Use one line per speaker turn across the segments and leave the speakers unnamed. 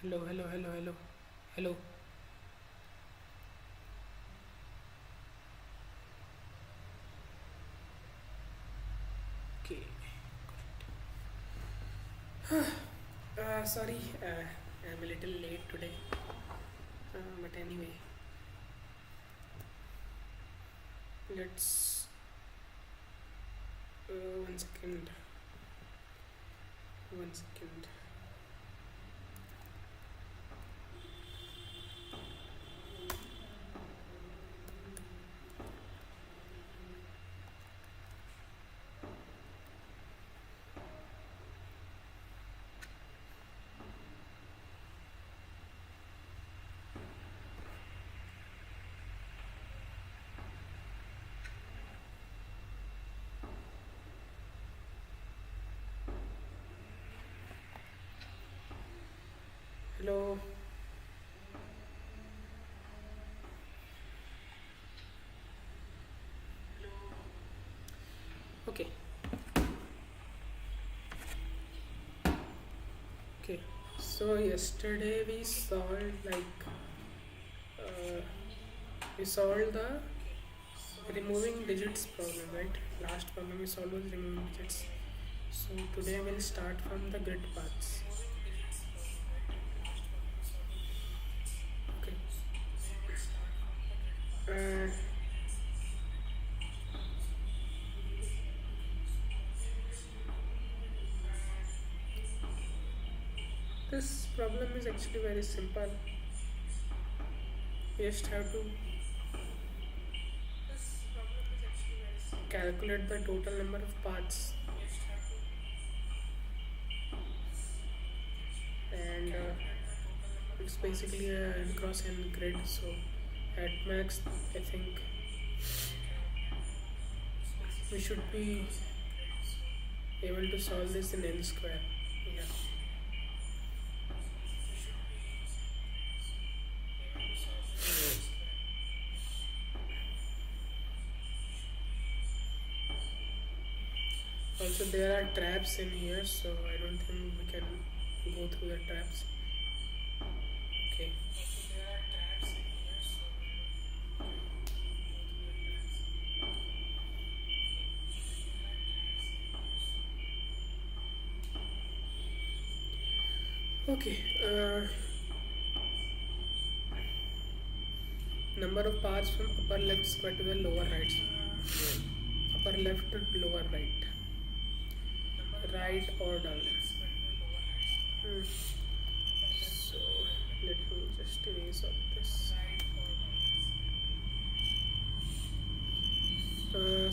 Hello, hello, hello, hello, hello. Okay. Sorry, I'm a little late today. But anyway, let's. One second. One second. Hello. Okay. Okay. So yesterday uh, we solved the removing digits problem, right? Last problem we solved was removing digits. So today we'll start from the grid paths. Okay. Uh, this problem is actually very simple. You just have to calculate the total number of paths, and it's basically a n cross n grid. So at max, I think we should be able to solve this in n square. Yeah. Also, there are traps in here, so I don't think we can go through the traps. Okay. Okay. Number of paths from upper left square to the lower right. Upper left to lower right. Right or down. Hmm. So let me just erase all this.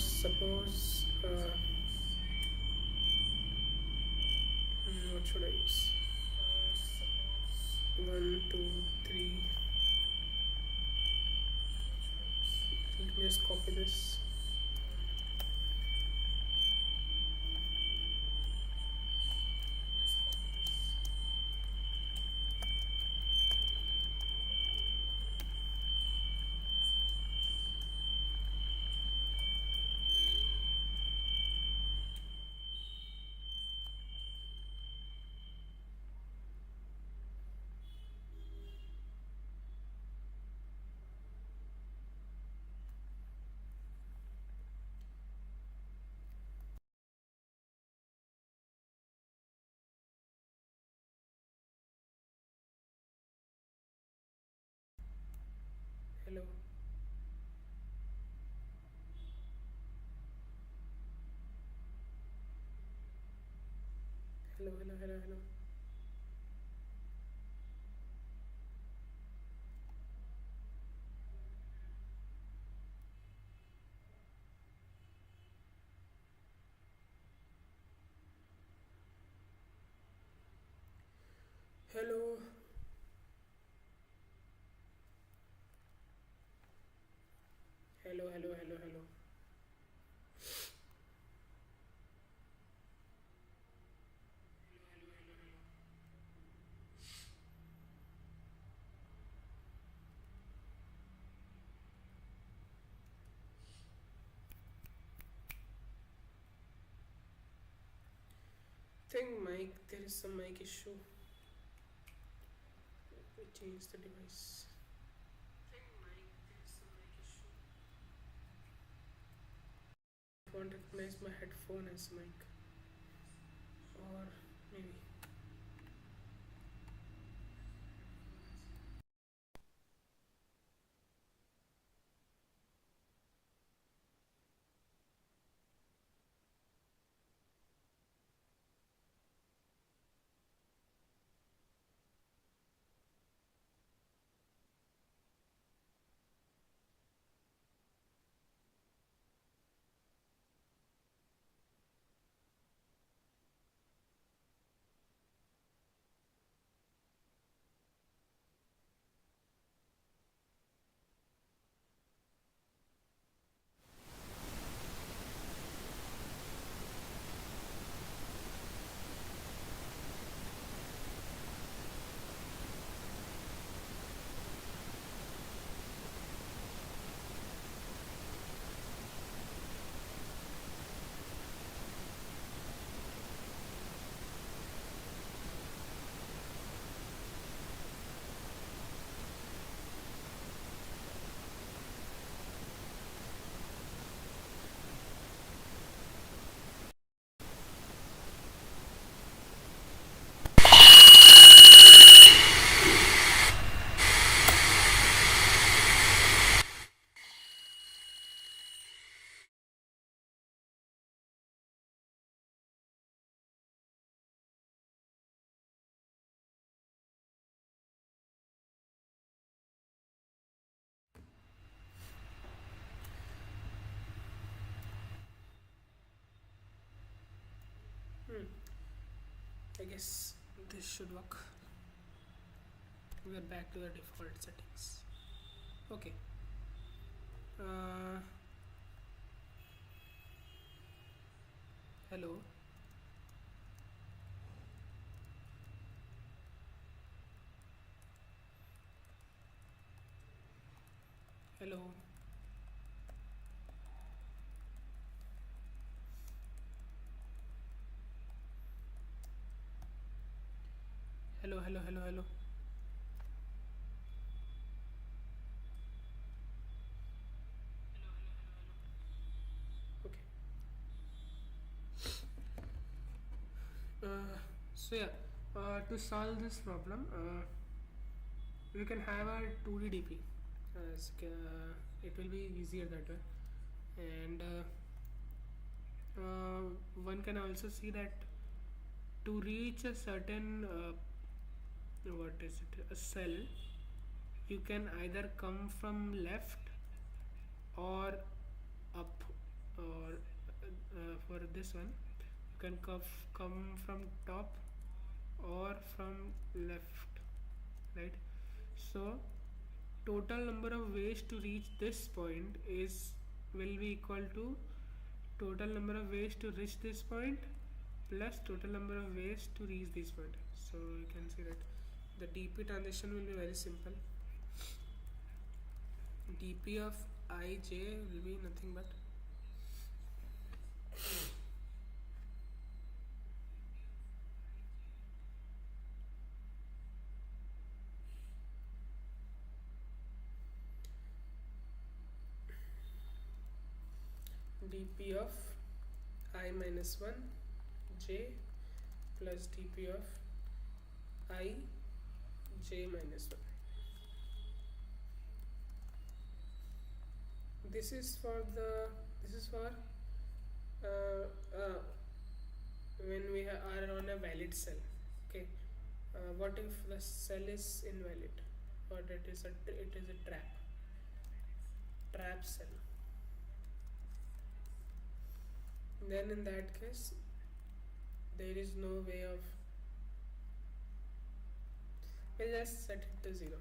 Suppose what should I use? 1, 2, 3. Let me just copy this. Hello. Hello, hello, hello, hello. Hello. Hello, hello, hello, hello. Think mic, there is some mic issue. change the device. I won't recognize my headphone as mic, or maybe. Hmm. I guess this should work. We are back to the default settings. Okay. Uh, Hello. Hello. Hello. Hello. Hello. Hello. Okay. Uh, so yeah, to solve this problem, we can have a 2D DP. It will be easier that way, and one can also see that to reach a certain what is it, a cell, you can either come from left or up, or for this one you can come from top or from left, right? So total number of ways to reach this point is will be equal to total number of ways to reach this point plus total number of ways to reach this point. So you can see that the dp transition will be very simple. Dp of ij will be nothing but dp of I minus 1 j plus dp of I j minus 1. This is for uh, uh, when we are on a valid cell. Okay, what if the cell is invalid, or it is a trap cell? Then in that case, there is no way of. We'll just set it to 0.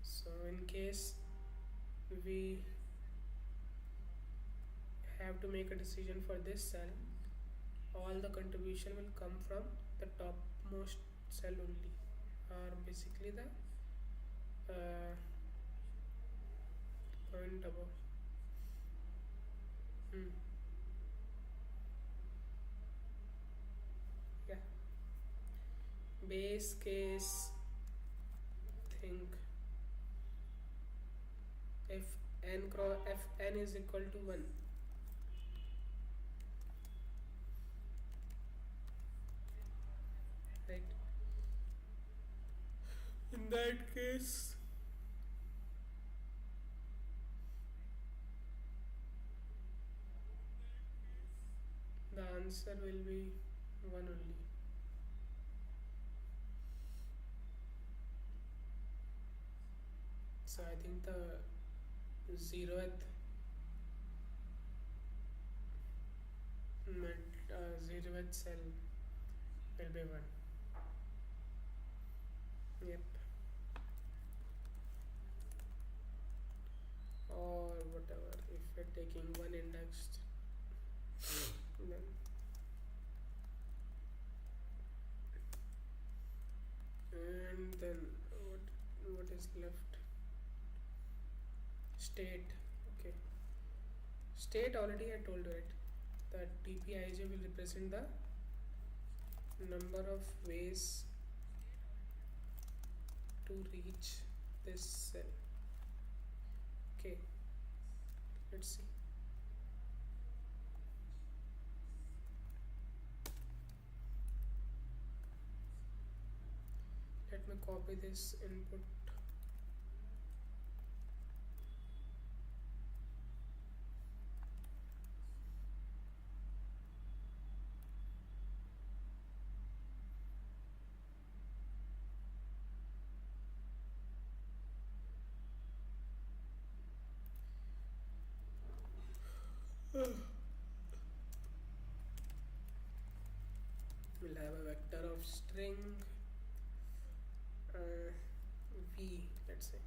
So in case we have to make a decision for this cell, all the contribution will come from the topmost cell only, or basically the point above. Hmm. Yeah, base case think if fn is equal to 1, right? In that case, the answer will be 1 only. So I think the 0th 0th cell will be 1. Yep. Or whatever, if we're taking one indexed, then and then what is left? State. Okay, state already I told you, right? That dpij will represent the number of ways to reach this cell. Okay, let's see. Let me copy this input. We'll have a vector of string v, let's say.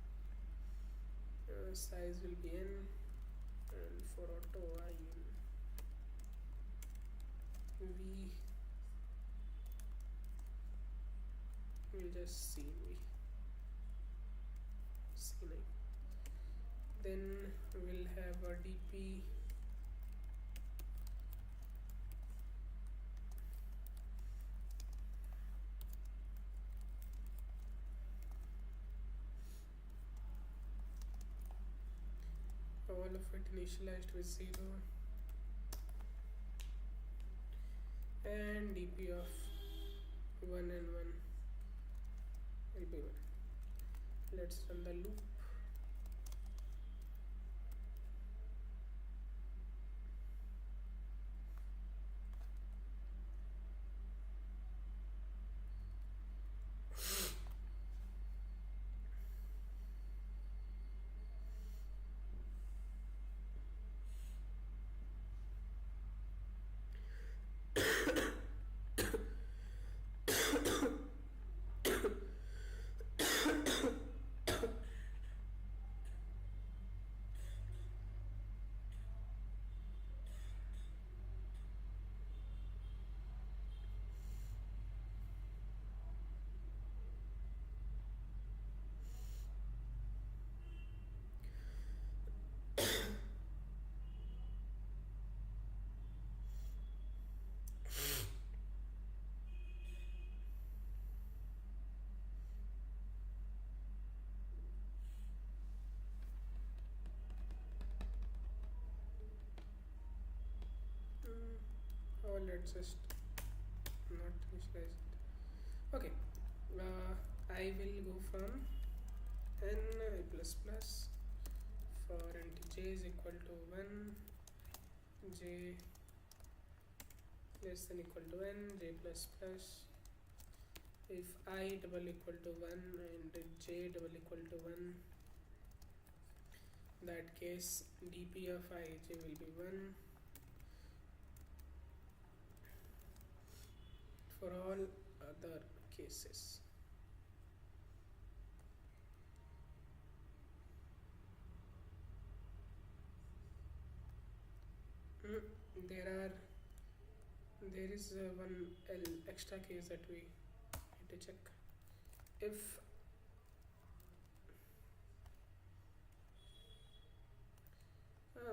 Size will be n, and for auto I v we'll just see v c9. Then we'll have a dp all of it initialized with 0, and dp of 1 and 1 will be 1. Let's run the loop. Or let's just not initialize it. Okay, I will go from n I plus plus for int j is equal to 1, j less than equal to n, j plus plus. If I double equal to 1 and j double equal to 1, that case dp of ij will be 1. For all other cases, there is one extra case that we need to check. If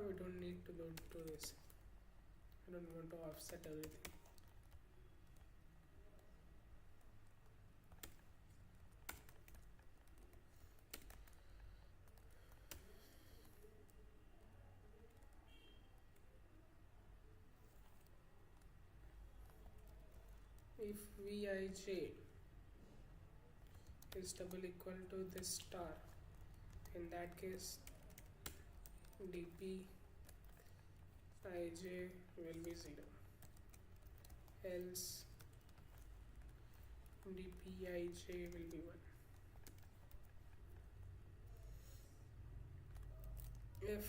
we don't need to go to this, I don't want to offset everything. if Vij is double equal to this star, in that case dpij will be 0, else dpij will be 1. If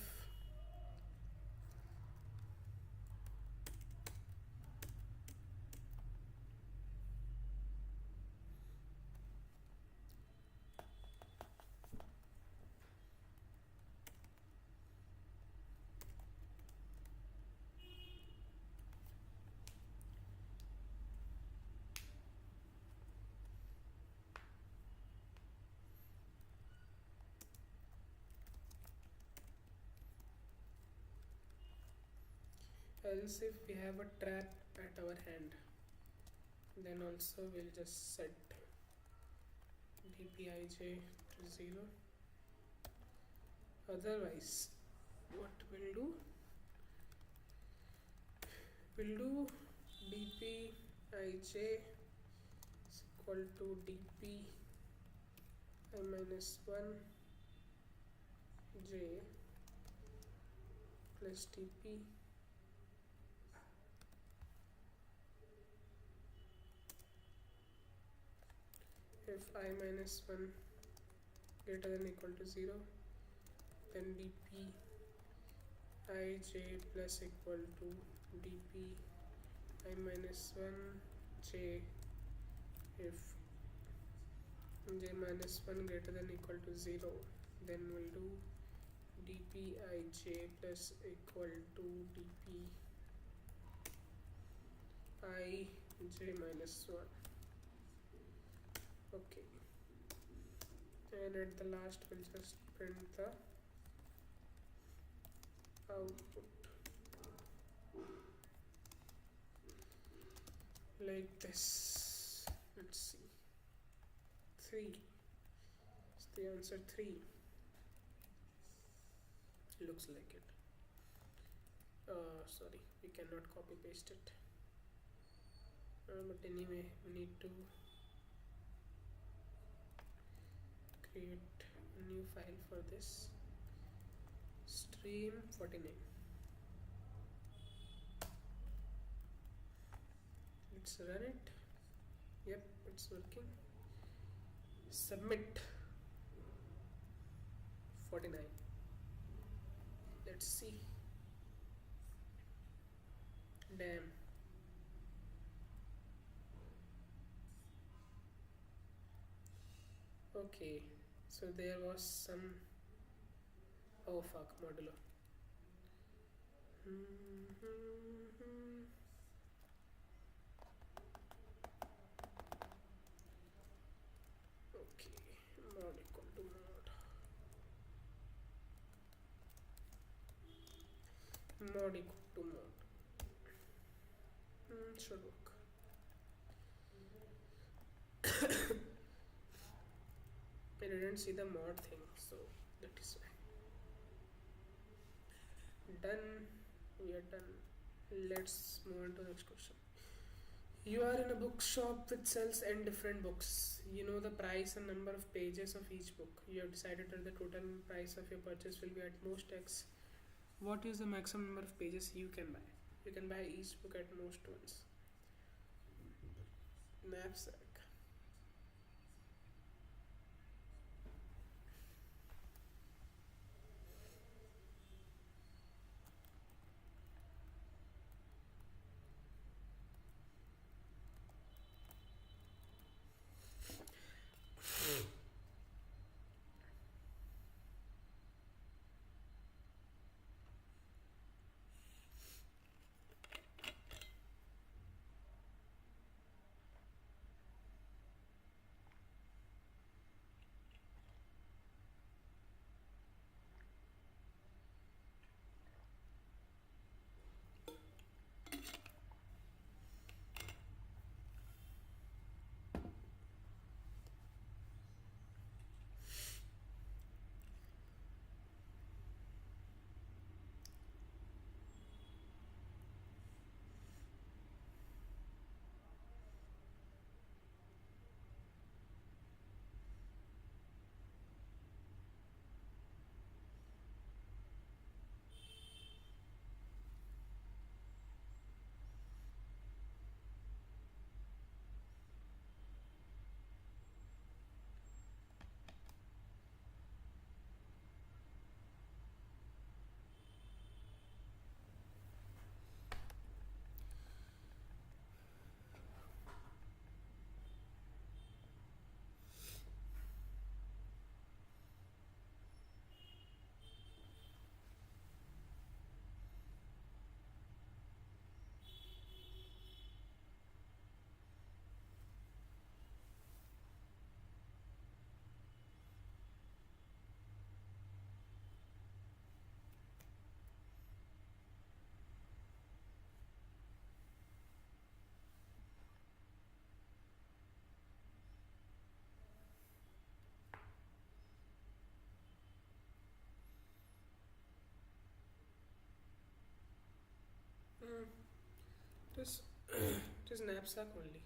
if we have a trap at our hand, then also we'll just set dpij to 0. Otherwise what we'll do dpij is equal to dp I minus 1 j plus dp if I minus 1 greater than equal to 0, then dp ij plus equal to dp I minus 1 j. If j minus 1 greater than equal to 0, then we'll do dp ij plus equal to dp ij minus 1. Okay, and at the last we'll just print the output like this. Let's see, 3 is the answer. 3 looks like it. Sorry, we cannot copy paste it, but anyway we need to create a new file for this. Stream 49. Let's run it. Yep, it's working. Submit 49. Let's see. Damn. Okay, so there was some, oh fuck, modulo. Okay, mod equal to mod equal to mod. Should work. I didn't see the mod thing, so that is why. Done. We are done. Let's move on to the next question. You are in a bookshop which sells n different books. You know the price and number of pages of each book. You have decided that the total price of your purchase will be at most X. What is the maximum number of pages you can buy? You can buy each book at most once. Knapsack. It is it is knapsack only.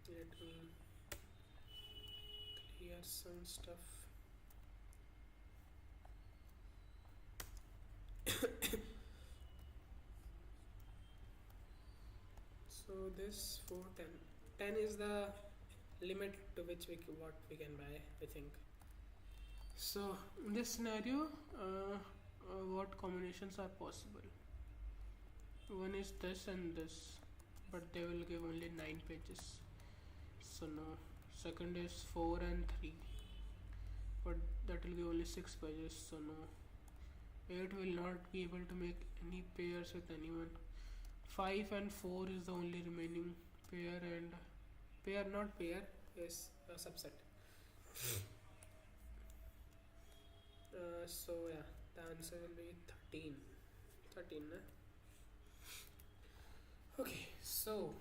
Let me clear some stuff. So this 410. 10 is the limit to which what we can buy, I think. So in this scenario, what combinations are possible? One is this and this, but they will give only 9 pages. So no. Second is 4 and 3, but that will give only 6 pages. So no. 8 will not be able to make any pairs with anyone. 5 and 4 is the only remaining pair, and pair not pair is a subset. So yeah, the answer will be 13. 13, na? Okay, so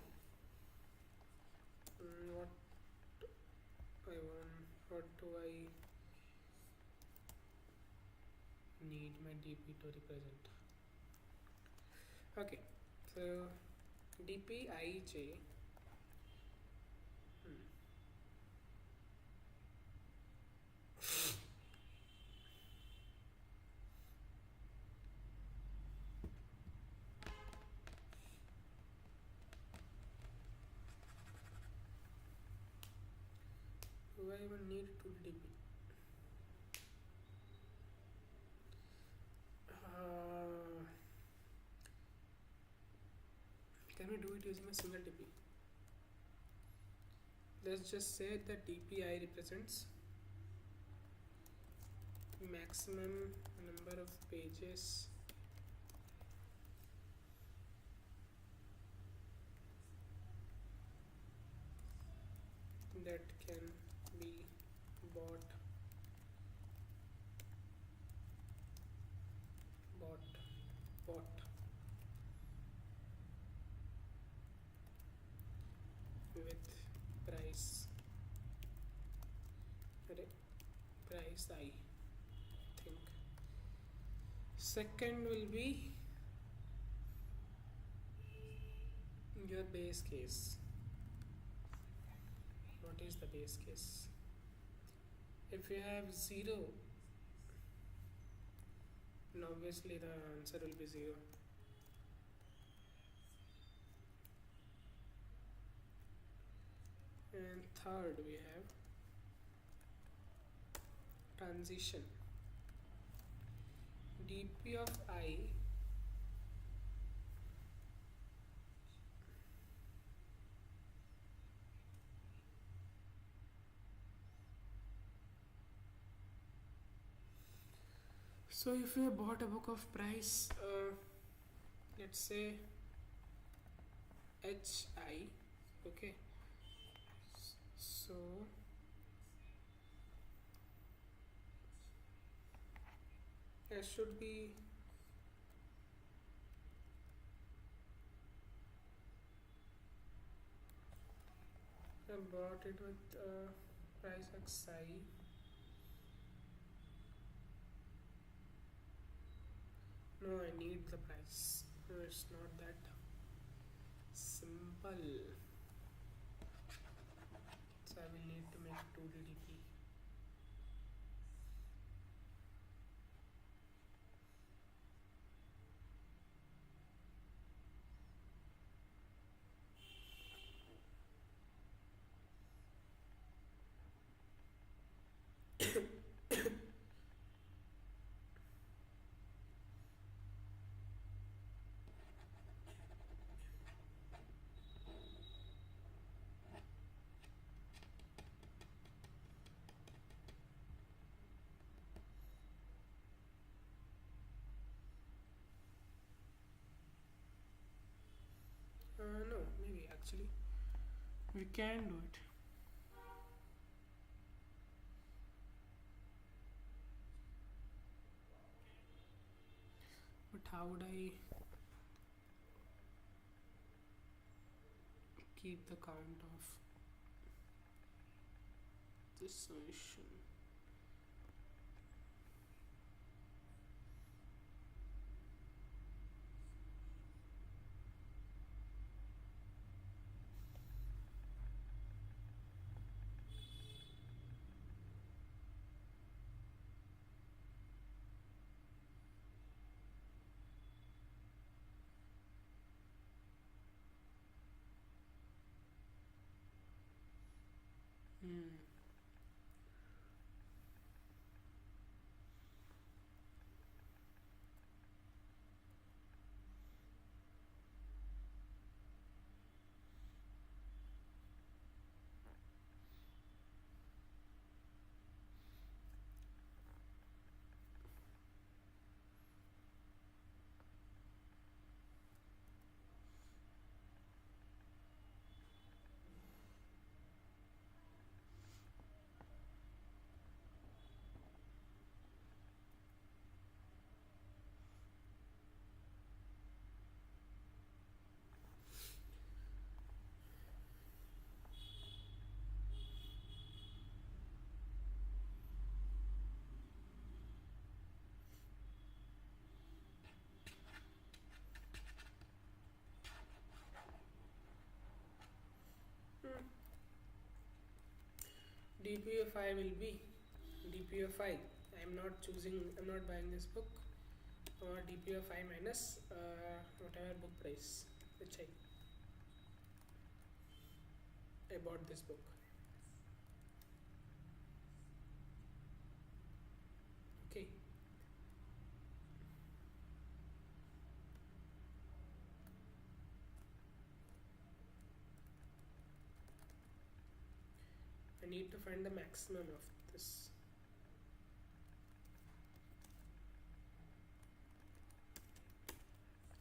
what do I need my DP to represent? Okay, so DPIJ. Do I even need 2DP? Can we do it using a single DP? Let's just say that DPI represents maximum number of pages that can be bought with price I think. Second will be your base case. What is the base case? If you have 0, then obviously the answer will be 0. And third we have transition. DP of I so if you bought a book of price, let's say HI, okay, so there should be I bought it with price XI. No, I need the price. No, it's not that simple. So I will need to make 2DDP. No, maybe actually we can do it. But how would I keep the count of this solution? Hmm. Hmm. DPFI will be DPFI. I'm not choosing. I'm not buying this book. DPFI minus whatever book price which I bought this book. Okay. I need to find the maximum of this.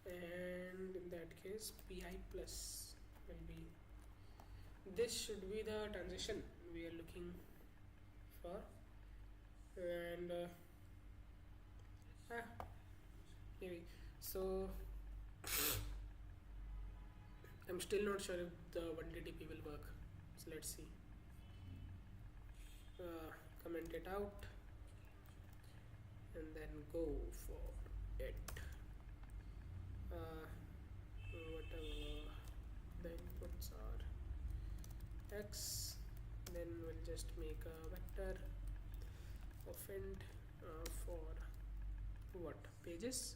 And in that case, PI plus will be. This should be the transition we are looking for. And maybe. So I'm still not sure if the 1DTP will work. So let's see. Comment it out and then go for it. Whatever the inputs are x, then we'll just make a vector of int for what pages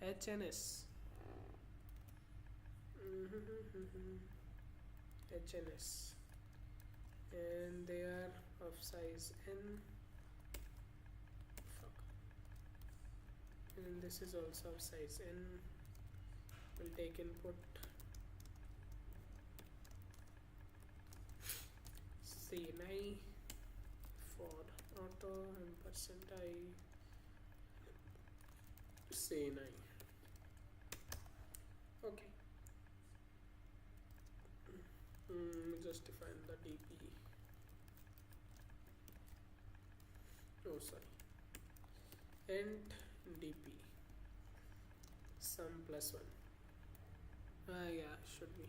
h and s. H and s, and they are of size n. Fuck. And this is also of size n. We'll take input CNI for auto and %I CNI. Okay. Just define the DP. Oh, sorry. Int DP sum plus 1. Yeah, should be.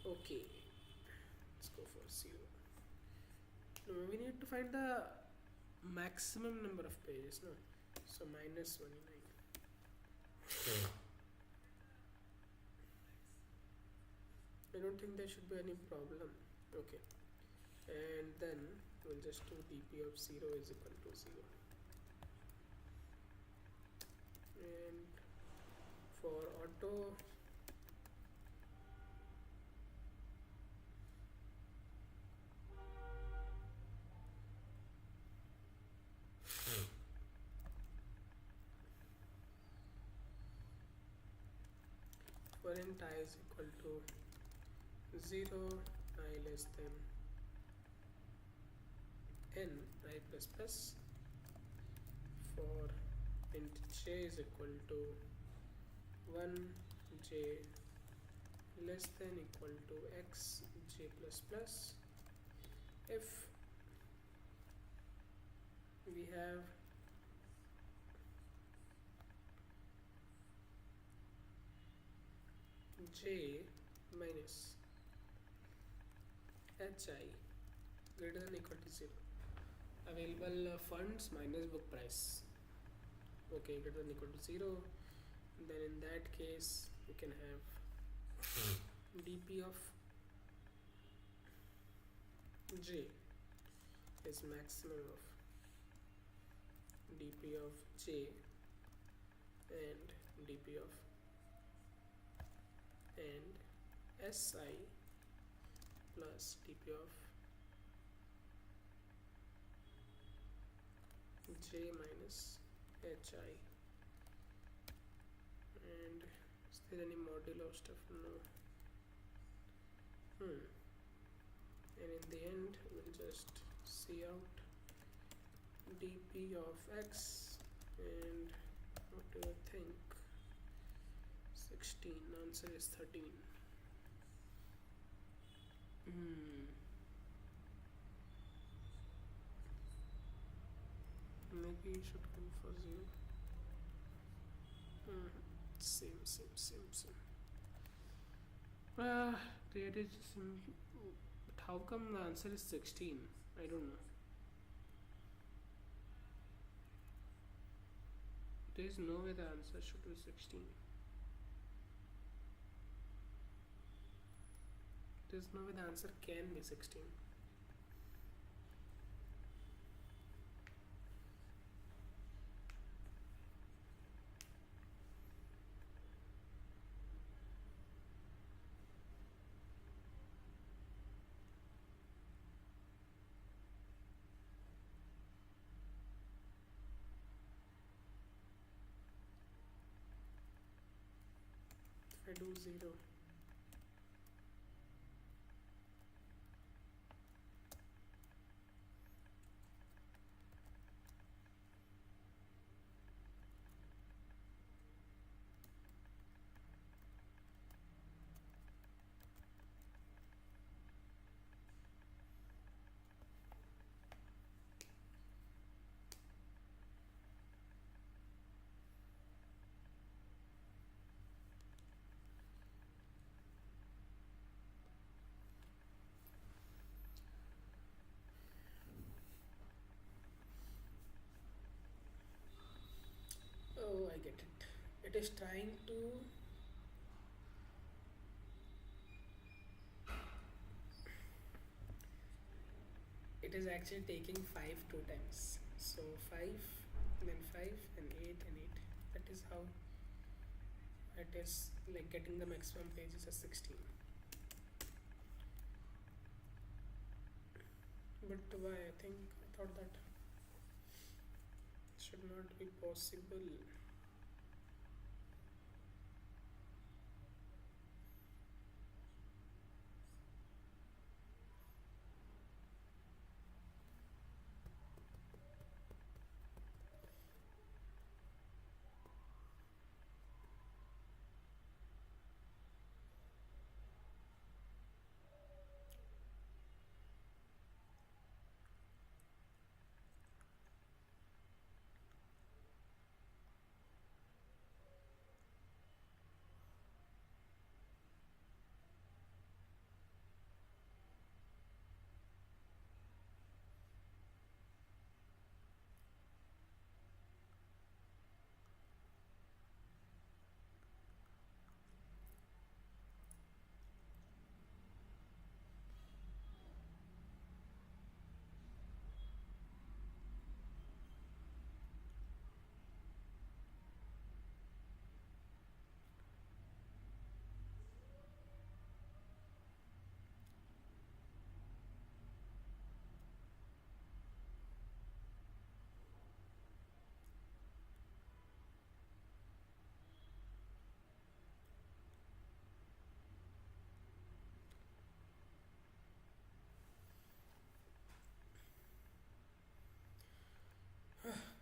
Okay. Let's go for 0. No, we need to find the maximum number of pages, no? So minus 29. I don't think there should be any problem. Okay. And then we'll just do dp of 0 is equal to 0. And for auto, for int I is equal to 0, I less than n, I plus plus. For int j is equal to 1, j less than equal to x, j plus plus. If we have j minus hi greater than equal to 0, available funds minus book price, okay, greater than equal to 0, then in that case we can have dp of j is maximum of dp of j and dp of and si plus dp of j minus hi. And is there any modulo stuff? No. And in the end we'll just see out dp of x, and what do I think? 16. Answer is 13. Maybe you should go for 0. Same. There is some, but how come the answer is 16? I don't know. There is no way the answer should be 16. There's no way the answer can be 16. If I do 0, oh, I get it. It is trying to, it is actually taking 5 two times. So 5, then 5, and 8, and 8. That is how it is like getting the maximum pages as 16. But why? I thought that should not be possible.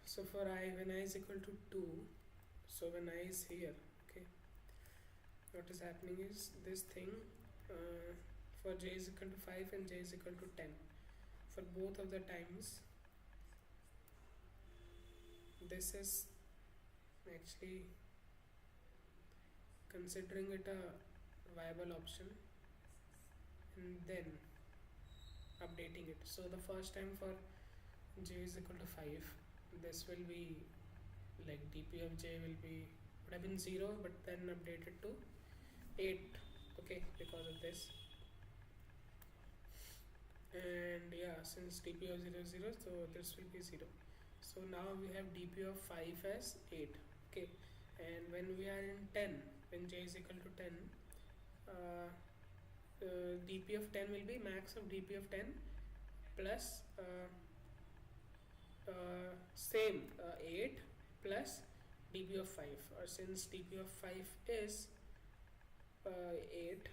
So for I, when I is equal to 2, so when I is here, okay, what is happening is this thing, for j is equal to 5 and j is equal to 10. For both of the times, this is actually considering it a viable option and then updating it. So the first time for j is equal to 5, this will be like dp of j will be, would have been 0, but then updated to 8, okay, because of this. And yeah, since dp of 0 is 0, so this will be 0. So now we have dp of 5 as 8, okay. And when we are in 10, when j is equal to 10, dp of 10 will be max of dp of 10 plus same 8 plus dp of 5, or since dp of 5 is 8,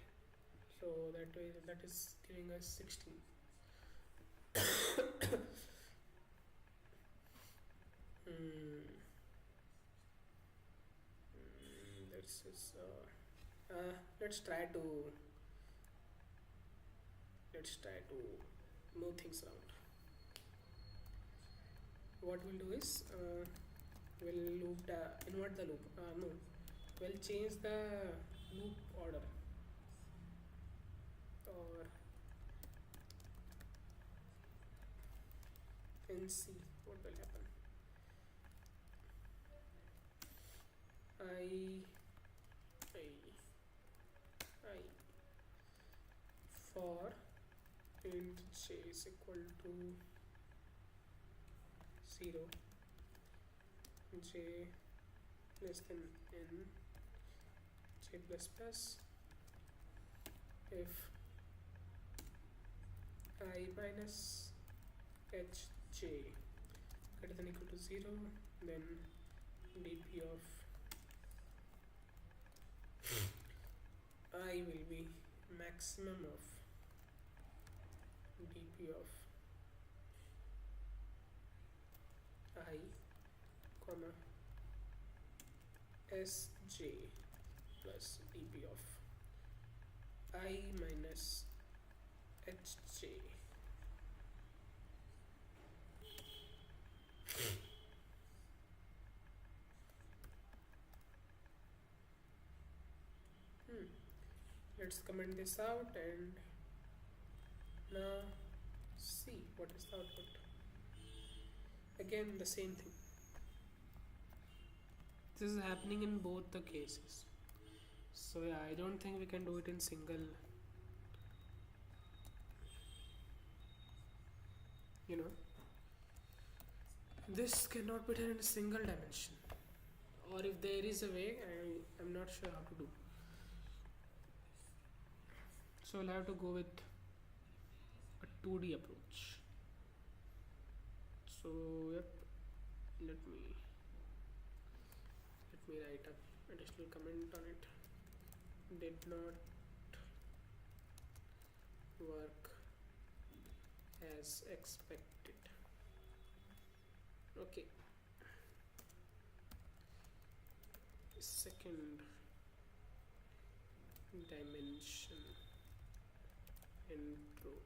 so that is giving us 16. Hmm. This is let's try to move things around. What we'll do is we'll invert the loop. No, we'll change the loop order, or and see what will happen. I I for int j is equal to 0, j less than n, j plus plus, if I minus hj greater than equal to 0, then dp of I will be maximum of dp of I comma sj plus dp of I minus hj. Let's comment this out and now see what is the output. Again the same thing. This is happening in both the cases, so yeah, I don't think we can do it in single, this cannot be done in a single dimension, or if there is a way, I'm not sure how to do. So I'll have to go with a 2D approach. So yep, let me write up additional comment on it. Did not work as expected. Okay. Second dimension introduced.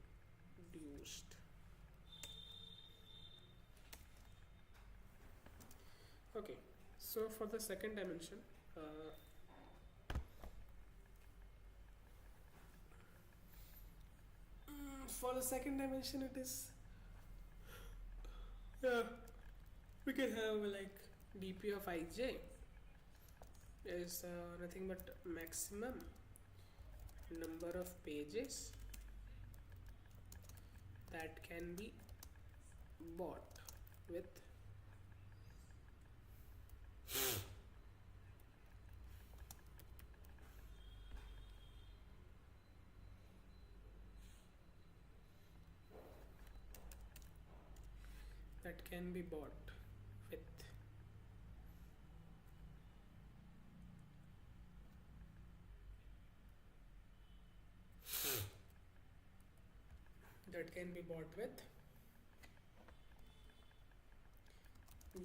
Okay, so for the second dimension, it is we can have like dp of ij is nothing but maximum number of pages that can be bought with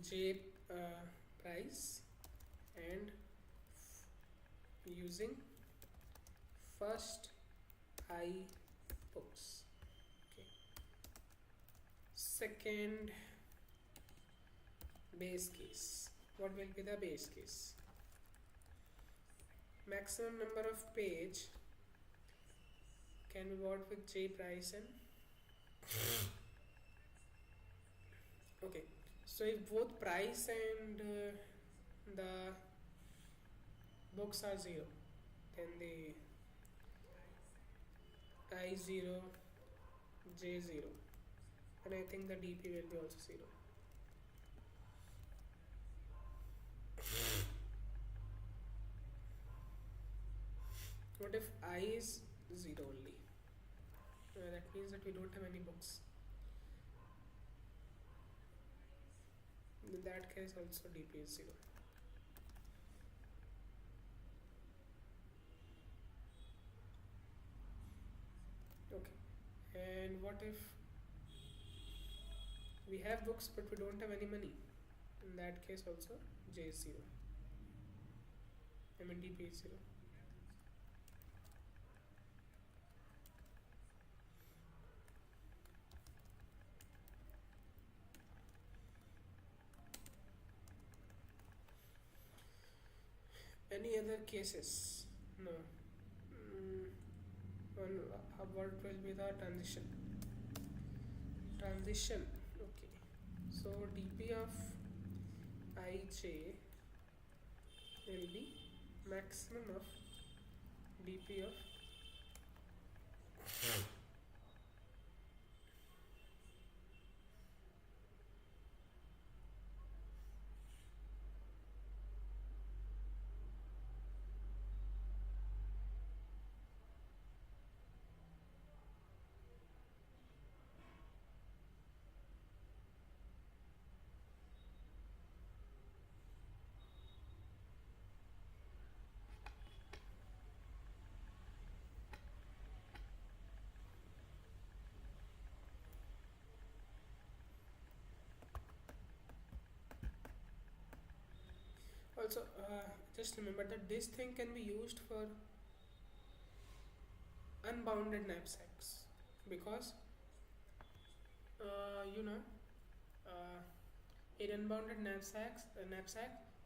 j price and using first I books. Okay. Second base case. What will be the base case? Maximum number of page can be bought with j price and okay. So if both price and the books are 0, then the I0 J0, and I think the DP will be also 0. What if I is 0 only? That means that we don't have any books. In that case also dp is 0. Okay, and what if we have books but we don't have any money? In that case also j is 0. I mean dp is 0. Any other cases? No. What will be the transition? Transition. Okay. So dp of ij will be maximum of dp of also just remember that this thing can be used for unbounded knapsacks because you know uh, in unbounded knapsack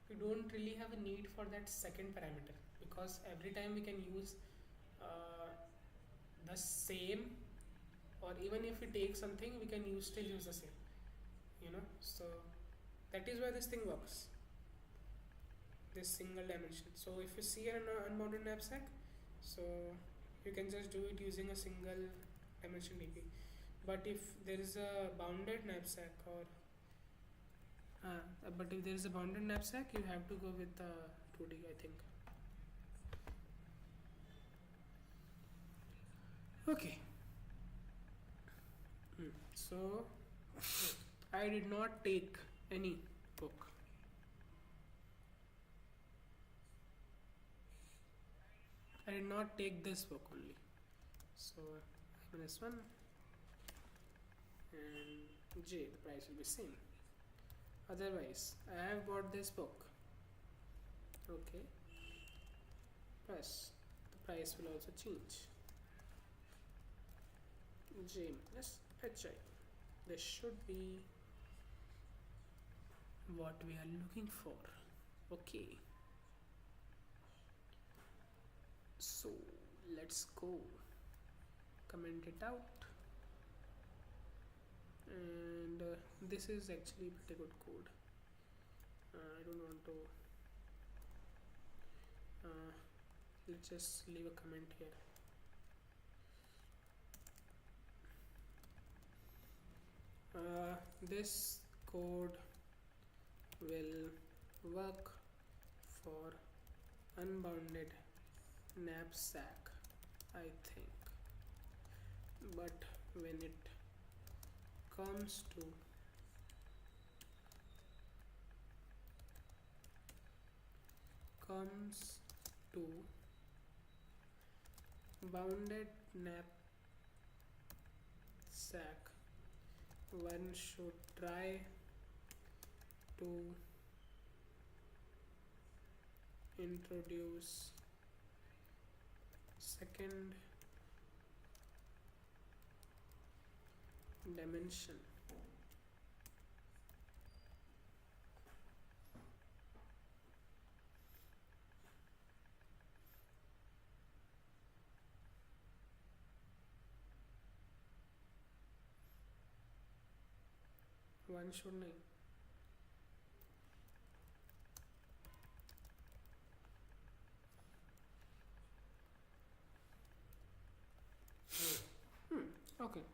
we don't really have a need for that second parameter because every time we can use uh, the same, or even if we take something we can still use the same, so that is why this thing works, this single dimension. So if you see an unbounded knapsack, so you can just do it using a single dimension dp. But if there is a bounded knapsack but if there is a bounded knapsack you have to go with 2D, I think. Okay. So I did not take any book. I did not take this book only. So -1 and j, the price will be same. Otherwise, I have bought this book. Okay. Plus, the price will also change. J minus hi. This should be what we are looking for. Okay. So let's go comment it out. And this is actually pretty good code. I don't want to let's just leave a comment here. This code will work for unbounded knapsack, I think, but when it comes to bounded knapsack, one should try to introduce second dimension. One should नहीं. Okay.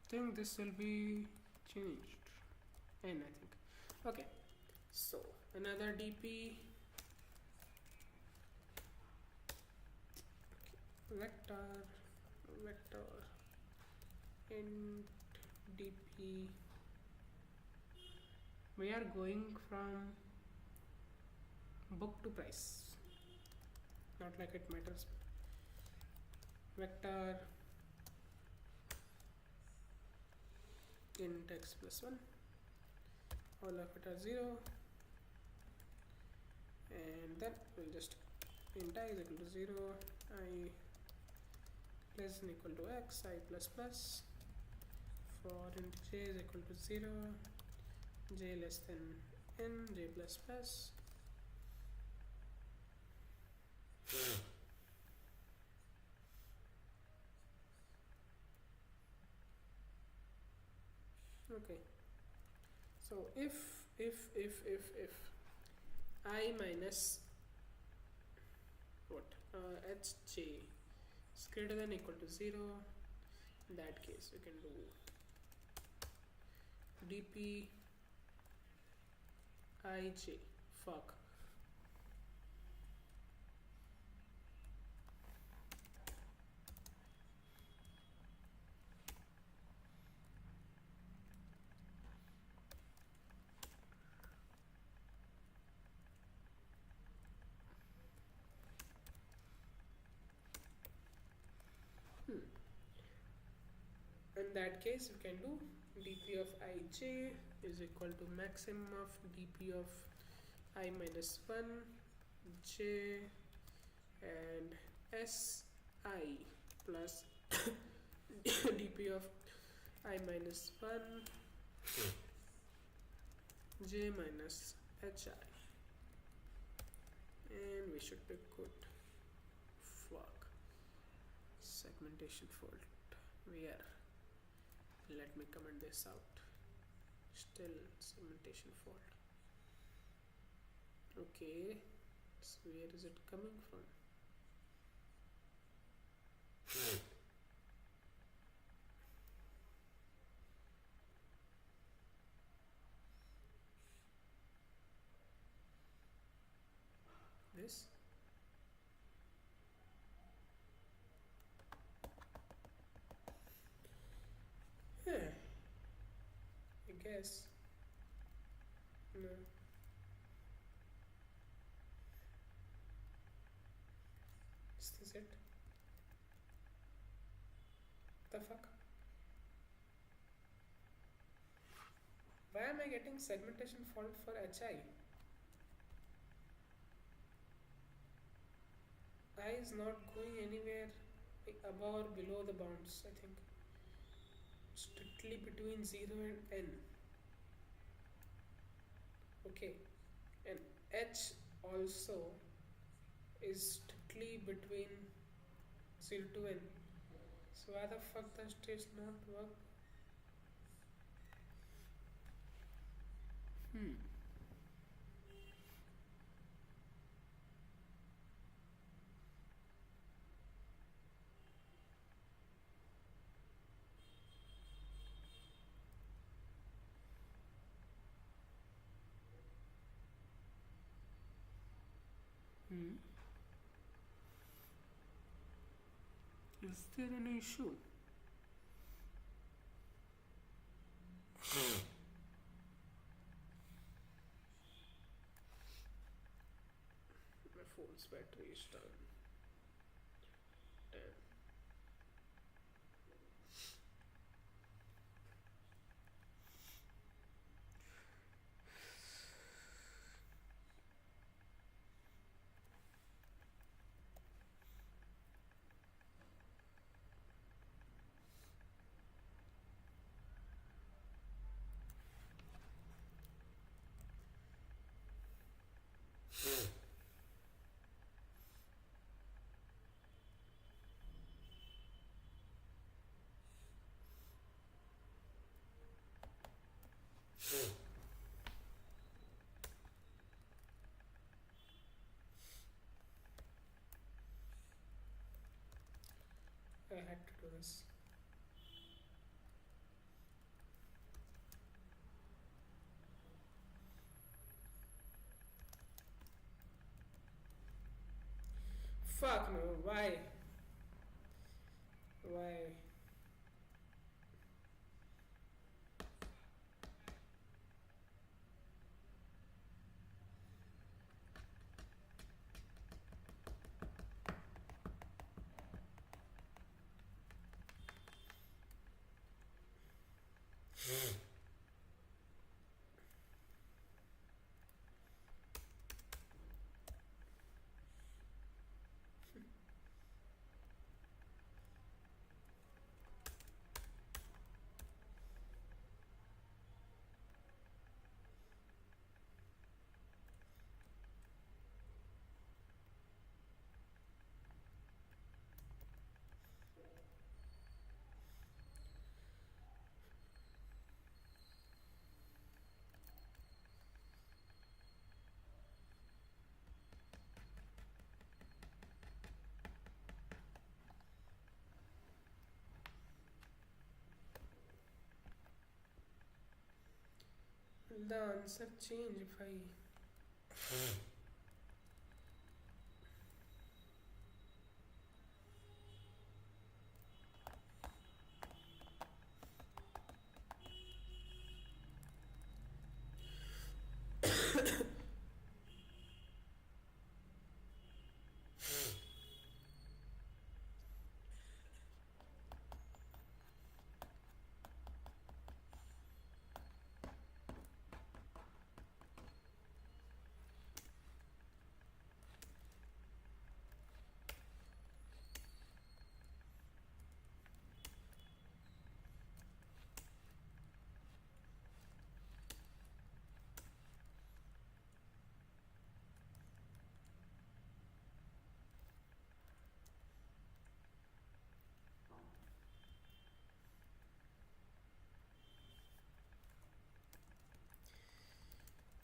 Think this will be changed. And I think. Okay. So another DP. Vector. int dp. We are going from book to price, not like it matters. Vector int x plus 1, all of it are 0, and then we'll just int I is equal to 0, I less than equal to x, I plus plus. For int j is equal to 0, j less than n, j plus plus. Okay, so if I minus what hj is greater than equal to 0, in that case we can do dp ij fuck. In that case we can do dp of ij is equal to maximum of dp of I minus 1 j and si plus dp of I minus 1 j minus hi, and we should be good. Fuck, segmentation fault. Where? Let me comment this out. Still segmentation fault. Okay, so where is it coming from? This? Yeah, I guess. No. Is this it? The fuck? Why am I getting segmentation fault for HI? I is not going anywhere above or below the bounds, I think. Strictly between 0 and n. Okay, and h also is strictly between 0 to n. So why the fuck does this not work? Is there any issue? My phone's battery is down. Damn. I had to do this. Fuck no, why? Why? Will the answer change if I...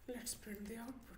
Let's print the output.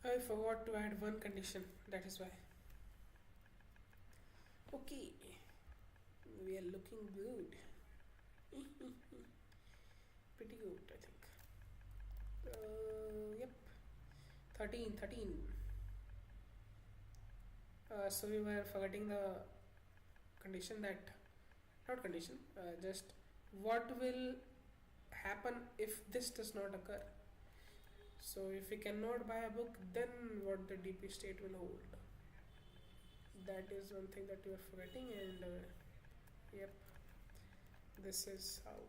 I forgot to add one condition, that is why. Okay, we are looking good. Pretty good, I think. Yep, 13, 13. So we were forgetting the condition that, not condition, just what will happen if this does not occur. So if we cannot buy a book, then what the DP state will hold. That is one thing that you are forgetting, and yep, this is how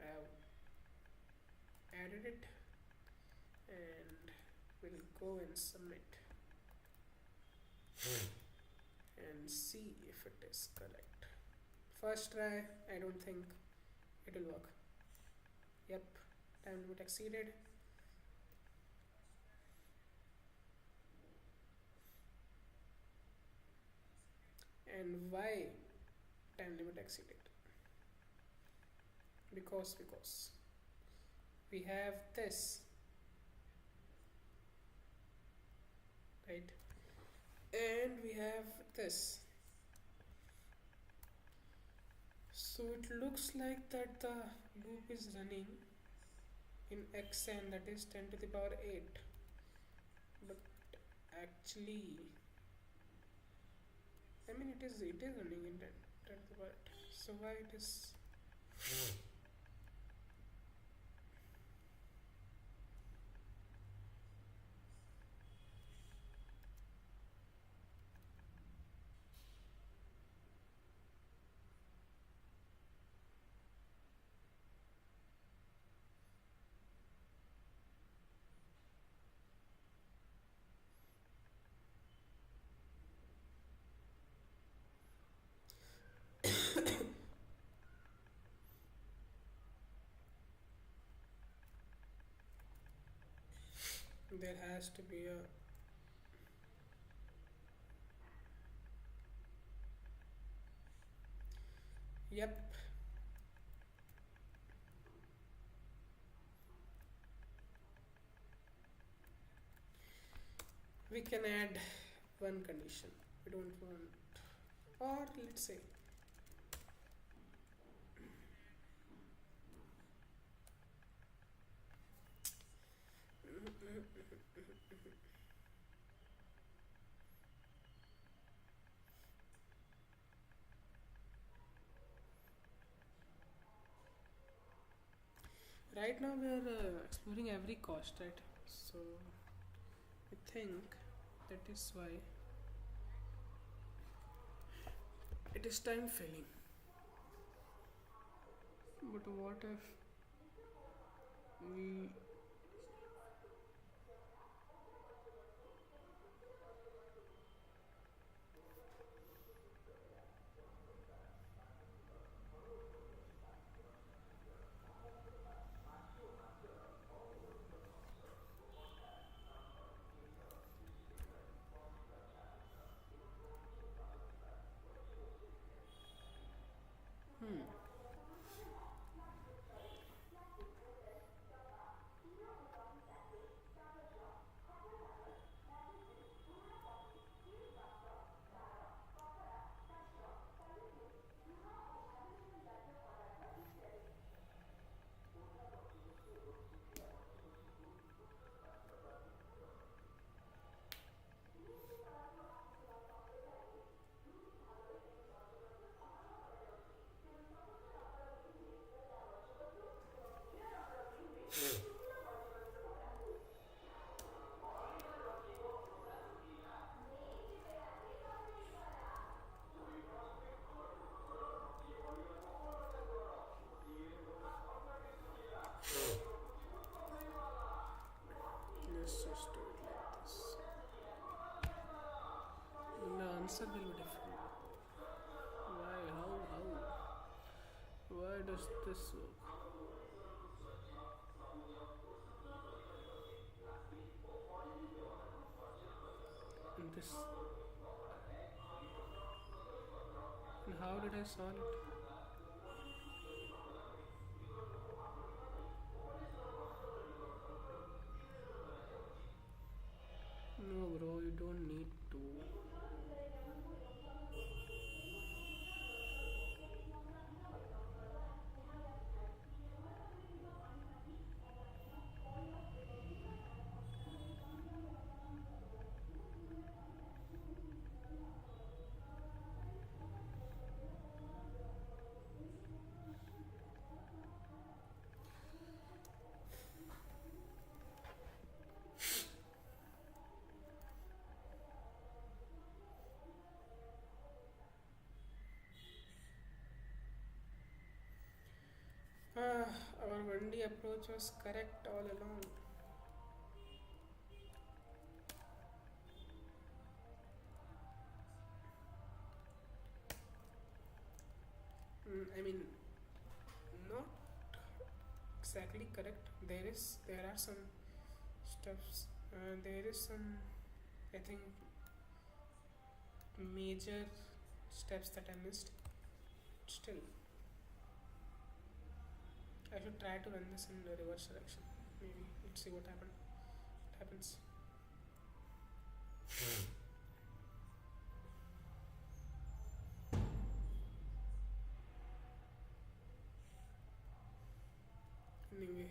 I have added it, and we'll go and submit and see if it is correct. First try, I don't think it will work. Yep, time limit exceeded. And why time limit exceeded? Because we have this, right, and we have this. So it looks like that the loop is running in xn, that is 10 to the power 8, but actually, I mean, it is running in 10 to the power 8. So why it is? There has to be a yep. We can add one condition. We don't want, or let's say right now we are exploring every cost, right? So I think that is why it is time filling. But what if we let's just do it like this, the answer will be different. Why? How? Why does this work? And this. And how did I solve it? No, bro, you don't need to. Our 1D approach was correct all along. I mean, not exactly correct. There are some steps. There is some, I think, major steps that I missed. Still, I should try to run this in the reverse direction. Maybe let's see happens. Anyway,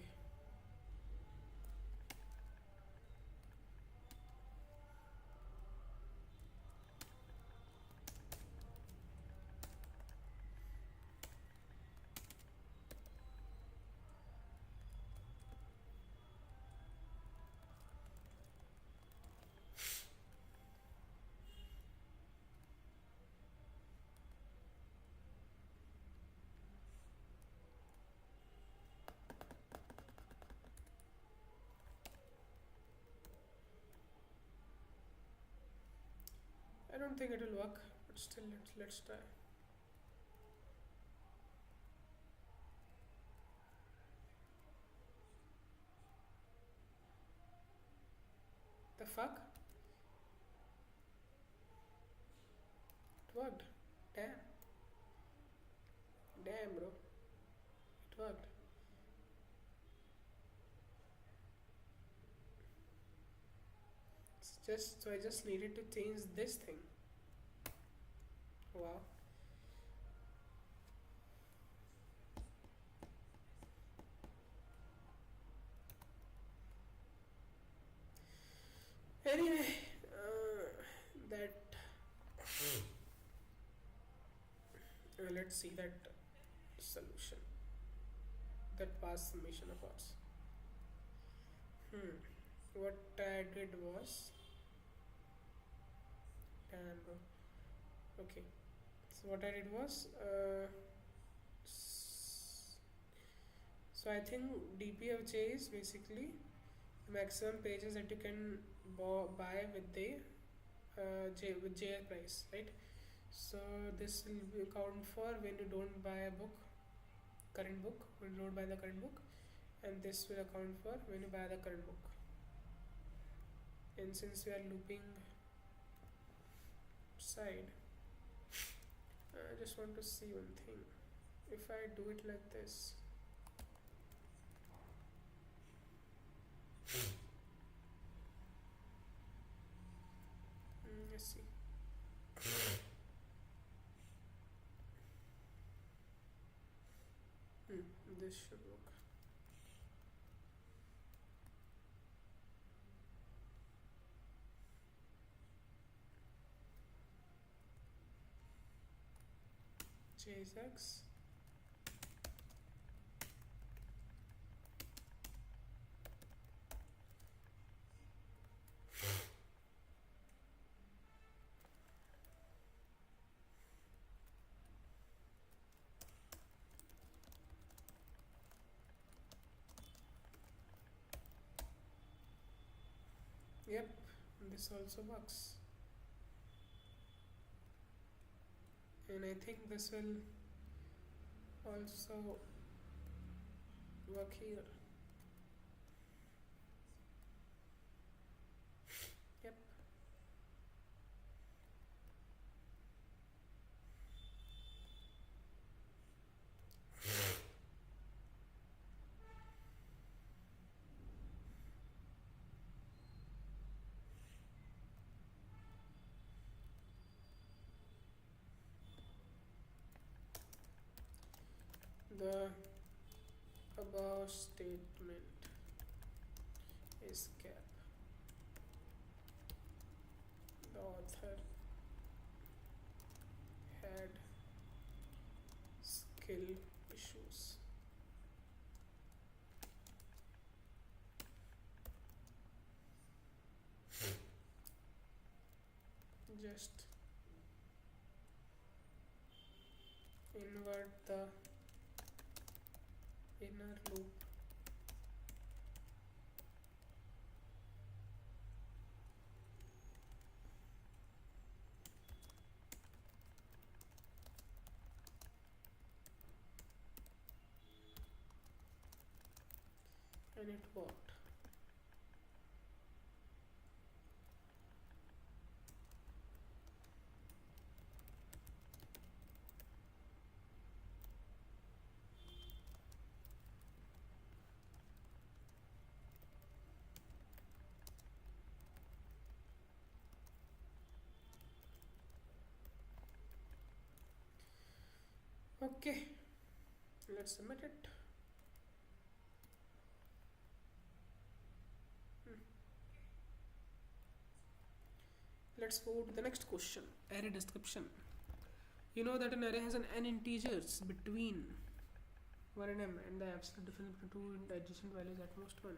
I don't think it will work, but still, let's try. The fuck? It worked. Damn. Damn, bro. It worked. I just needed to change this thing. Wow. Anyway, that let's see that solution, that past summation of ours. What I did was, damn, bro. Okay, so what I did was, so I think DPFJ is basically maximum pages that you can buy with the with JL price, right? So this will count for when you don't buy a book, current book, when you don't buy the current book, and this will account for when you buy the current book. And since we are looping side, I just want to see one thing. If I do it like this, let's see. This should work. JSX. Yep, this also works. And I think this will also work here. Yep. The above statement is cap. The author had skill issues. Just invert the inner loop. And it worked. Okay, let's submit it. Let's move to the next question. Array description. You know that an array has an n integers between 1 and m, and the absolute difference between two adjacent values at most 1.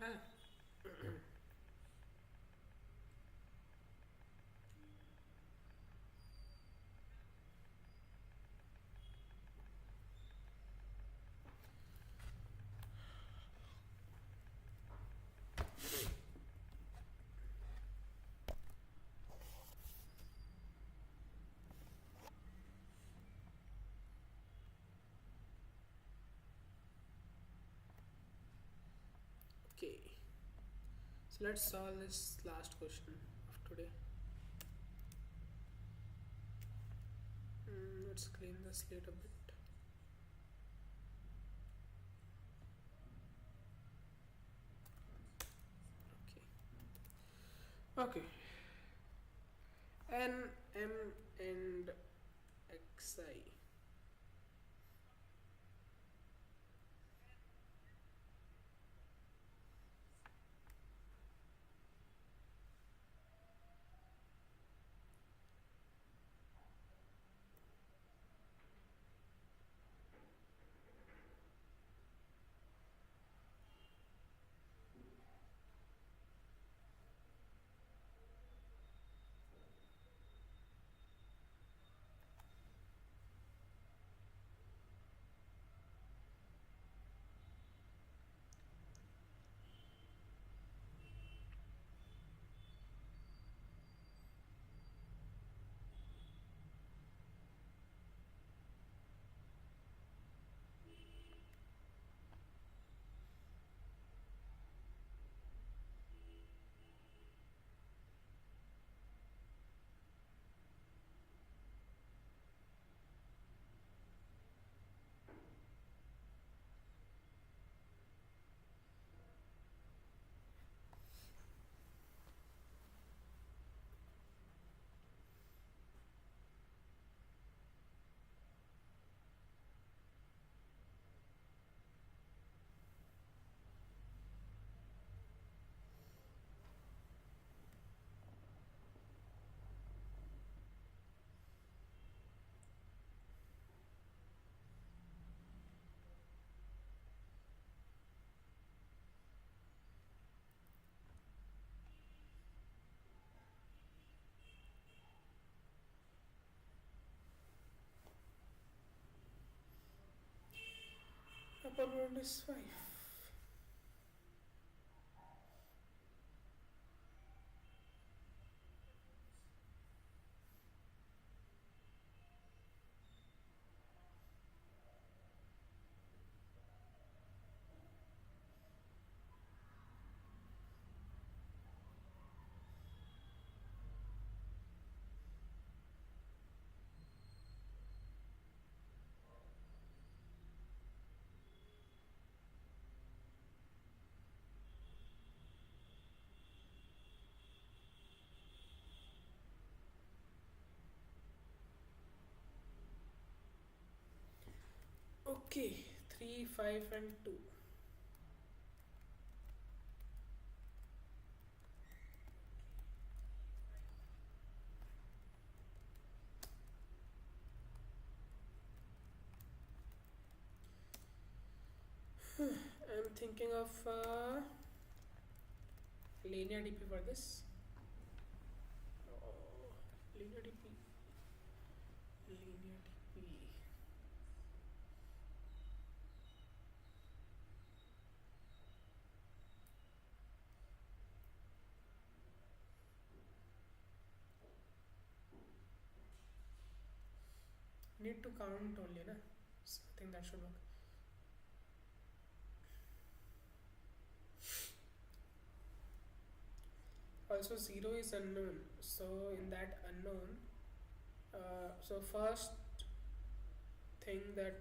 Ah. Okay, so let's solve this last question of today. Let's clean the slate a bit. Okay. N, M, and Xi. Upper bound is 5. Okay, 3, 5, and 2. I'm thinking of linear DP for this. Oh, linear DP. Linear DP. Need to count only, na? So I think that should work. Also, 0 is unknown. So in that unknown, so first thing that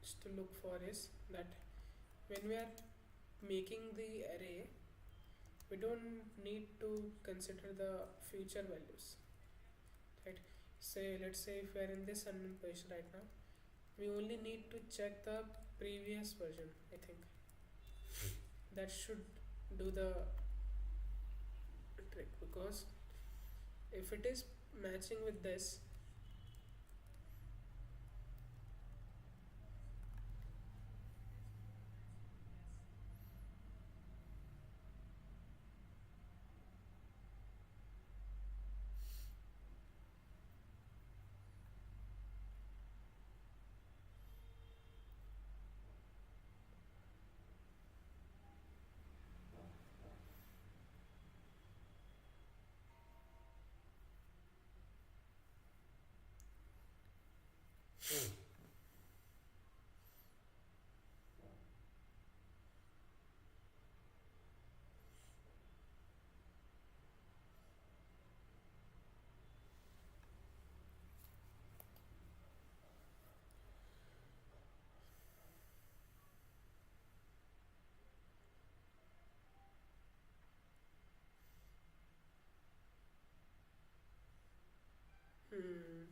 is to look for is that when we are making the array, we don't need to consider the future values, right? Say, let's say if we are in this unknown position right now, we only need to check the previous version. I think that should do the trick, because if it is matching with this, hmm,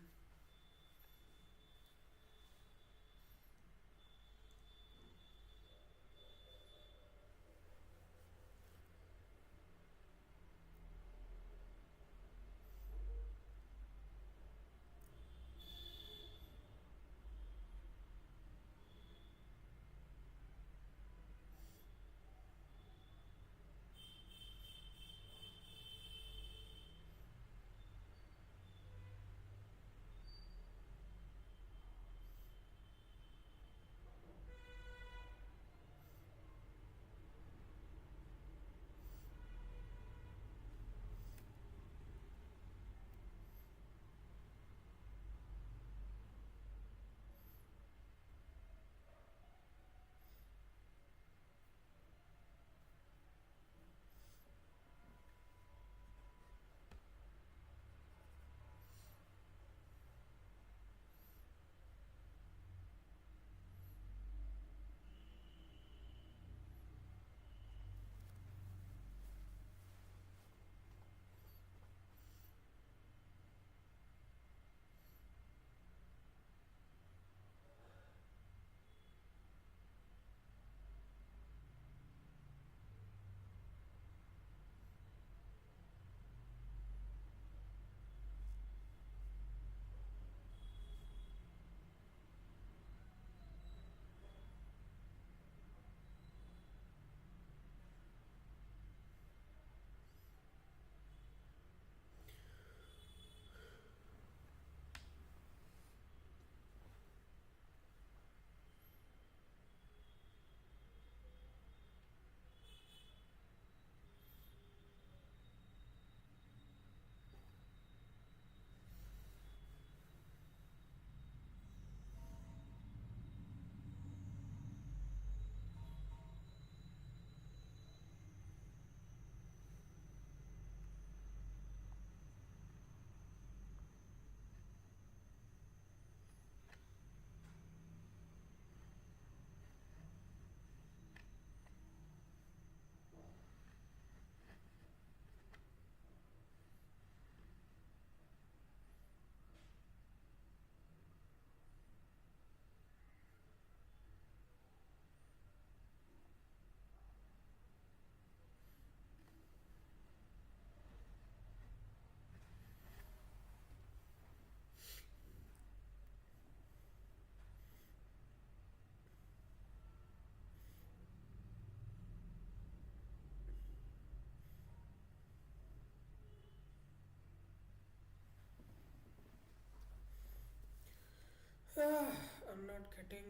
I'm not getting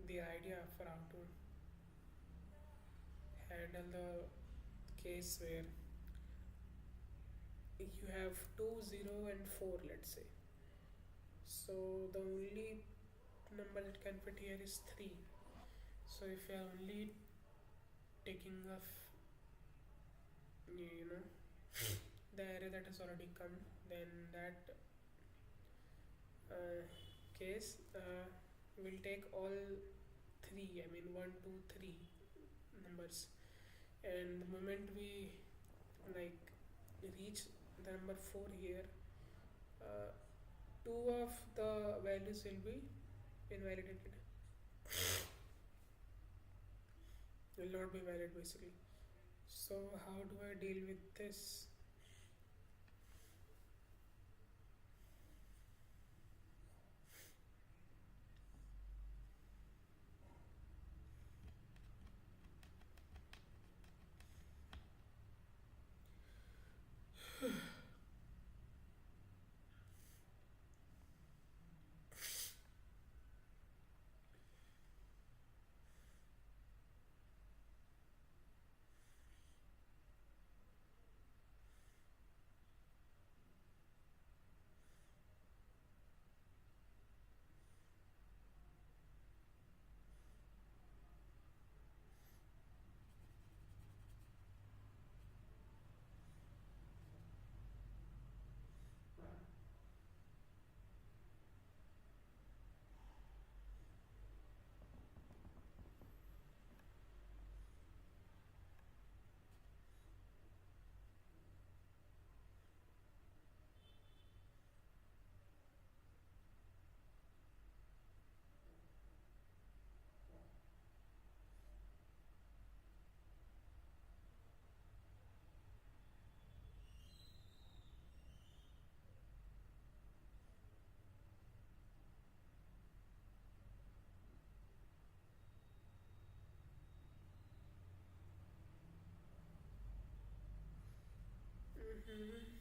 the idea for how to handle the case where you have 2, 0, and 4, let's say. So the only number that can fit here is 3. So if you are only taking off, you know, the array that has already come, then that uh, case will take all three, I mean 1, 2, 3 numbers, and the moment we like reach the number 4 here, uh, two of the values will be invalidated, will not be valid basically. So how do I deal with this? Mm-hmm.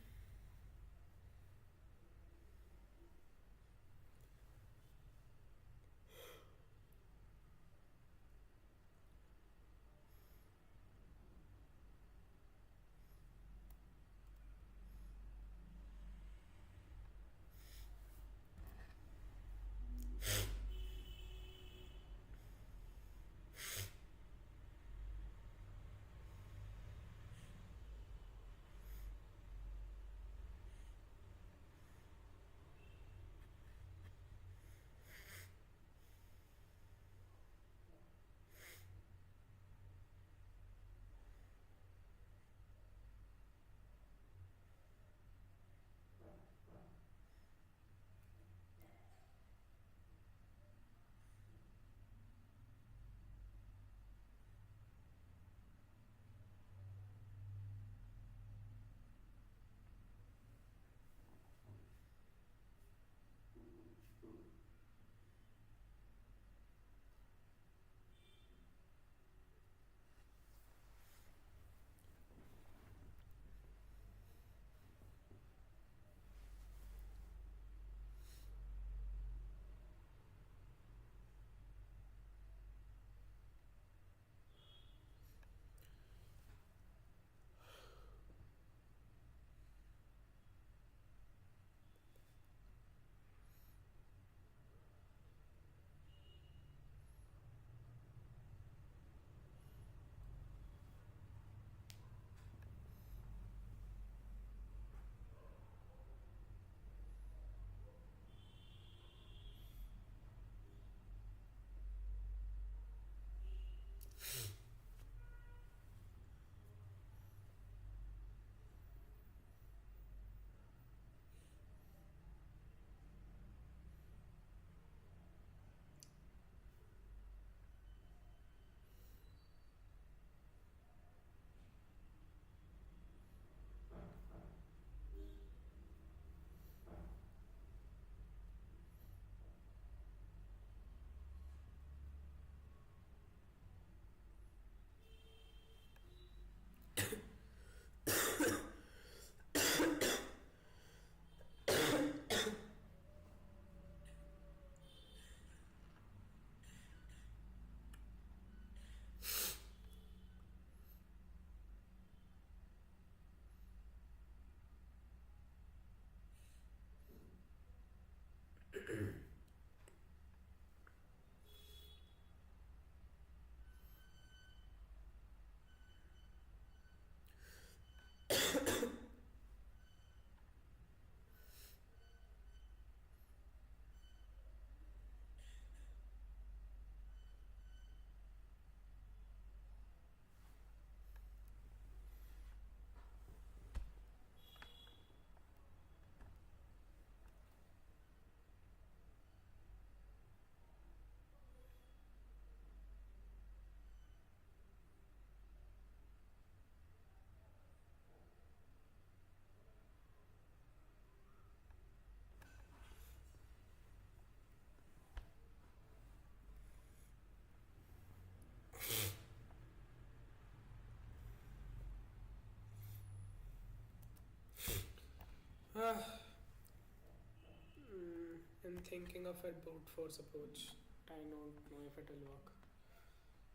thinking of a brute force approach. I don't know if it will work.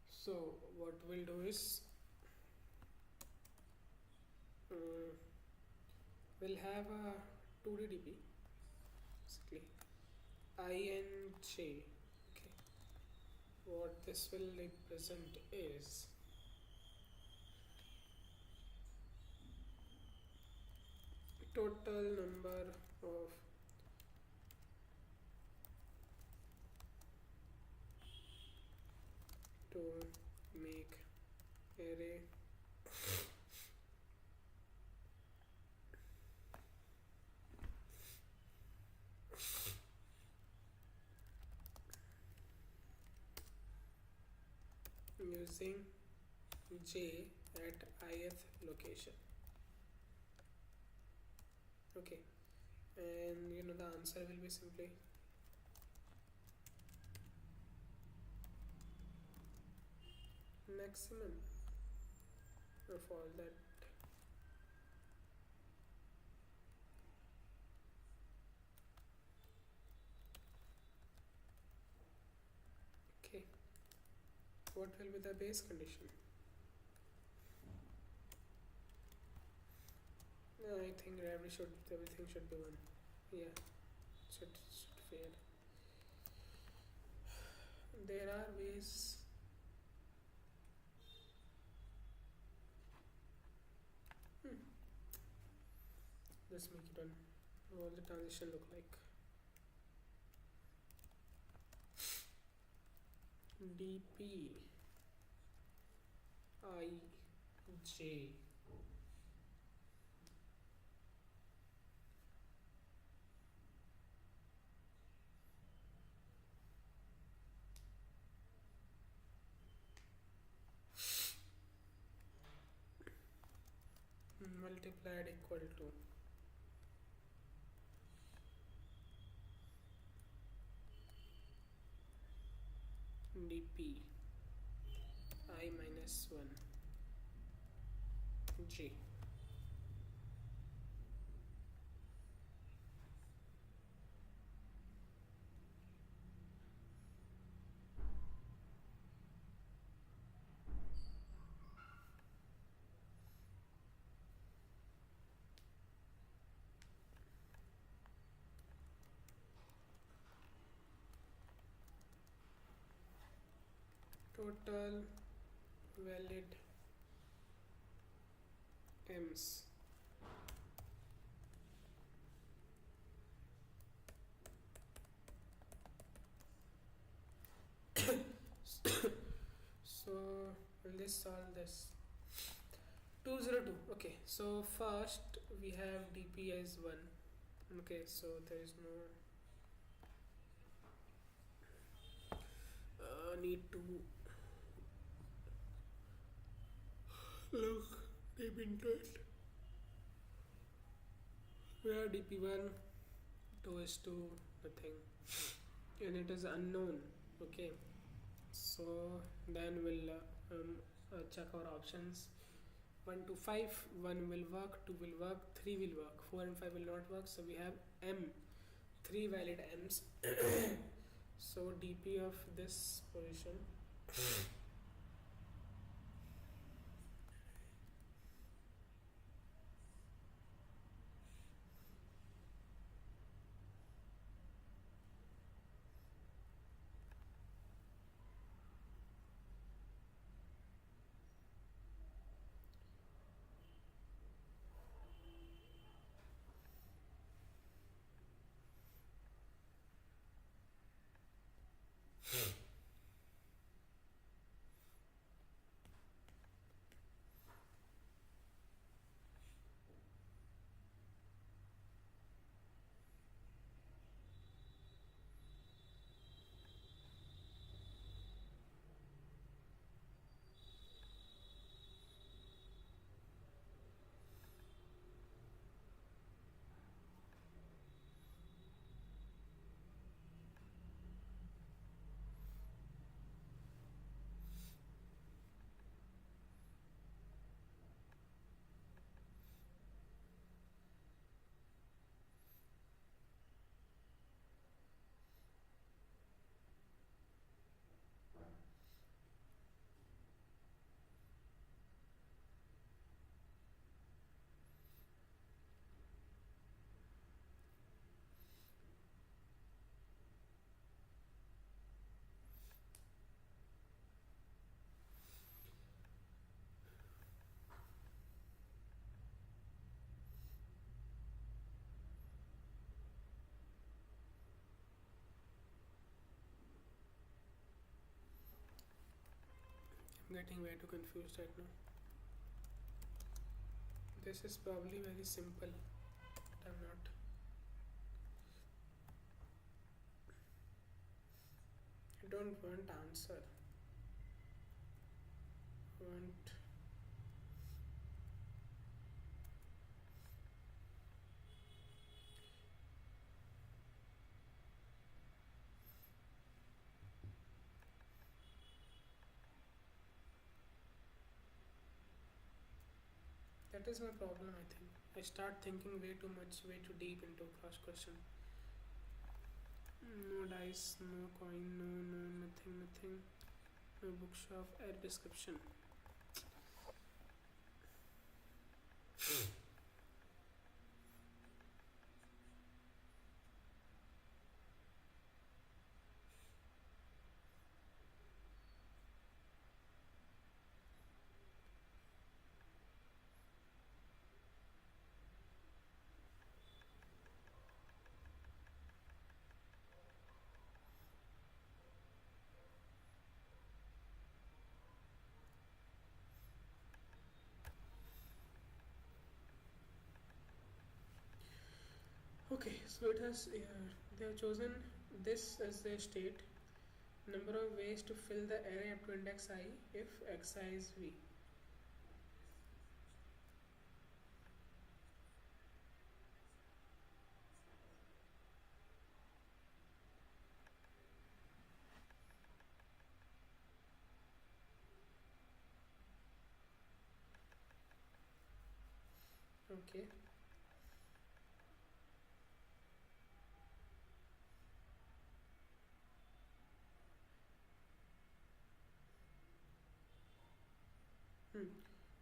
So what we'll do is um, we'll have a 2D DP basically I and J. Okay. What this will represent is total number of to make array using J at ith location. Okay, and the answer will be simply maximum of all that. Okay, what will be the base condition? I think everything should be 1. Yeah, should fail. There are ways. Let's make it 1. What will the transition look like? dp I j multiplied equal to dp I minus 1 j. Total valid m's so let's solve this. 202. Okay, so first we have dp as 1. Okay, so there is no need to look deep into it. Where dp1 2 is to nothing and it is unknown. Okay, so then we'll check our options. 1 to 5, 1 will work, 2 will work, 3 will work, 4 and 5 will not work. So we have m, 3 valid m's. So dp of this position getting way too confused right now. This is probably very simple, but I'm not. I don't want answer. I want that is my problem. I think I start thinking way too much, way too deep into cross question. No dice, no coin, no nothing. No bookshop, add description. Okay, so it has they have chosen this as their state. Number of ways to fill the array up to index I if xi is v. Okay.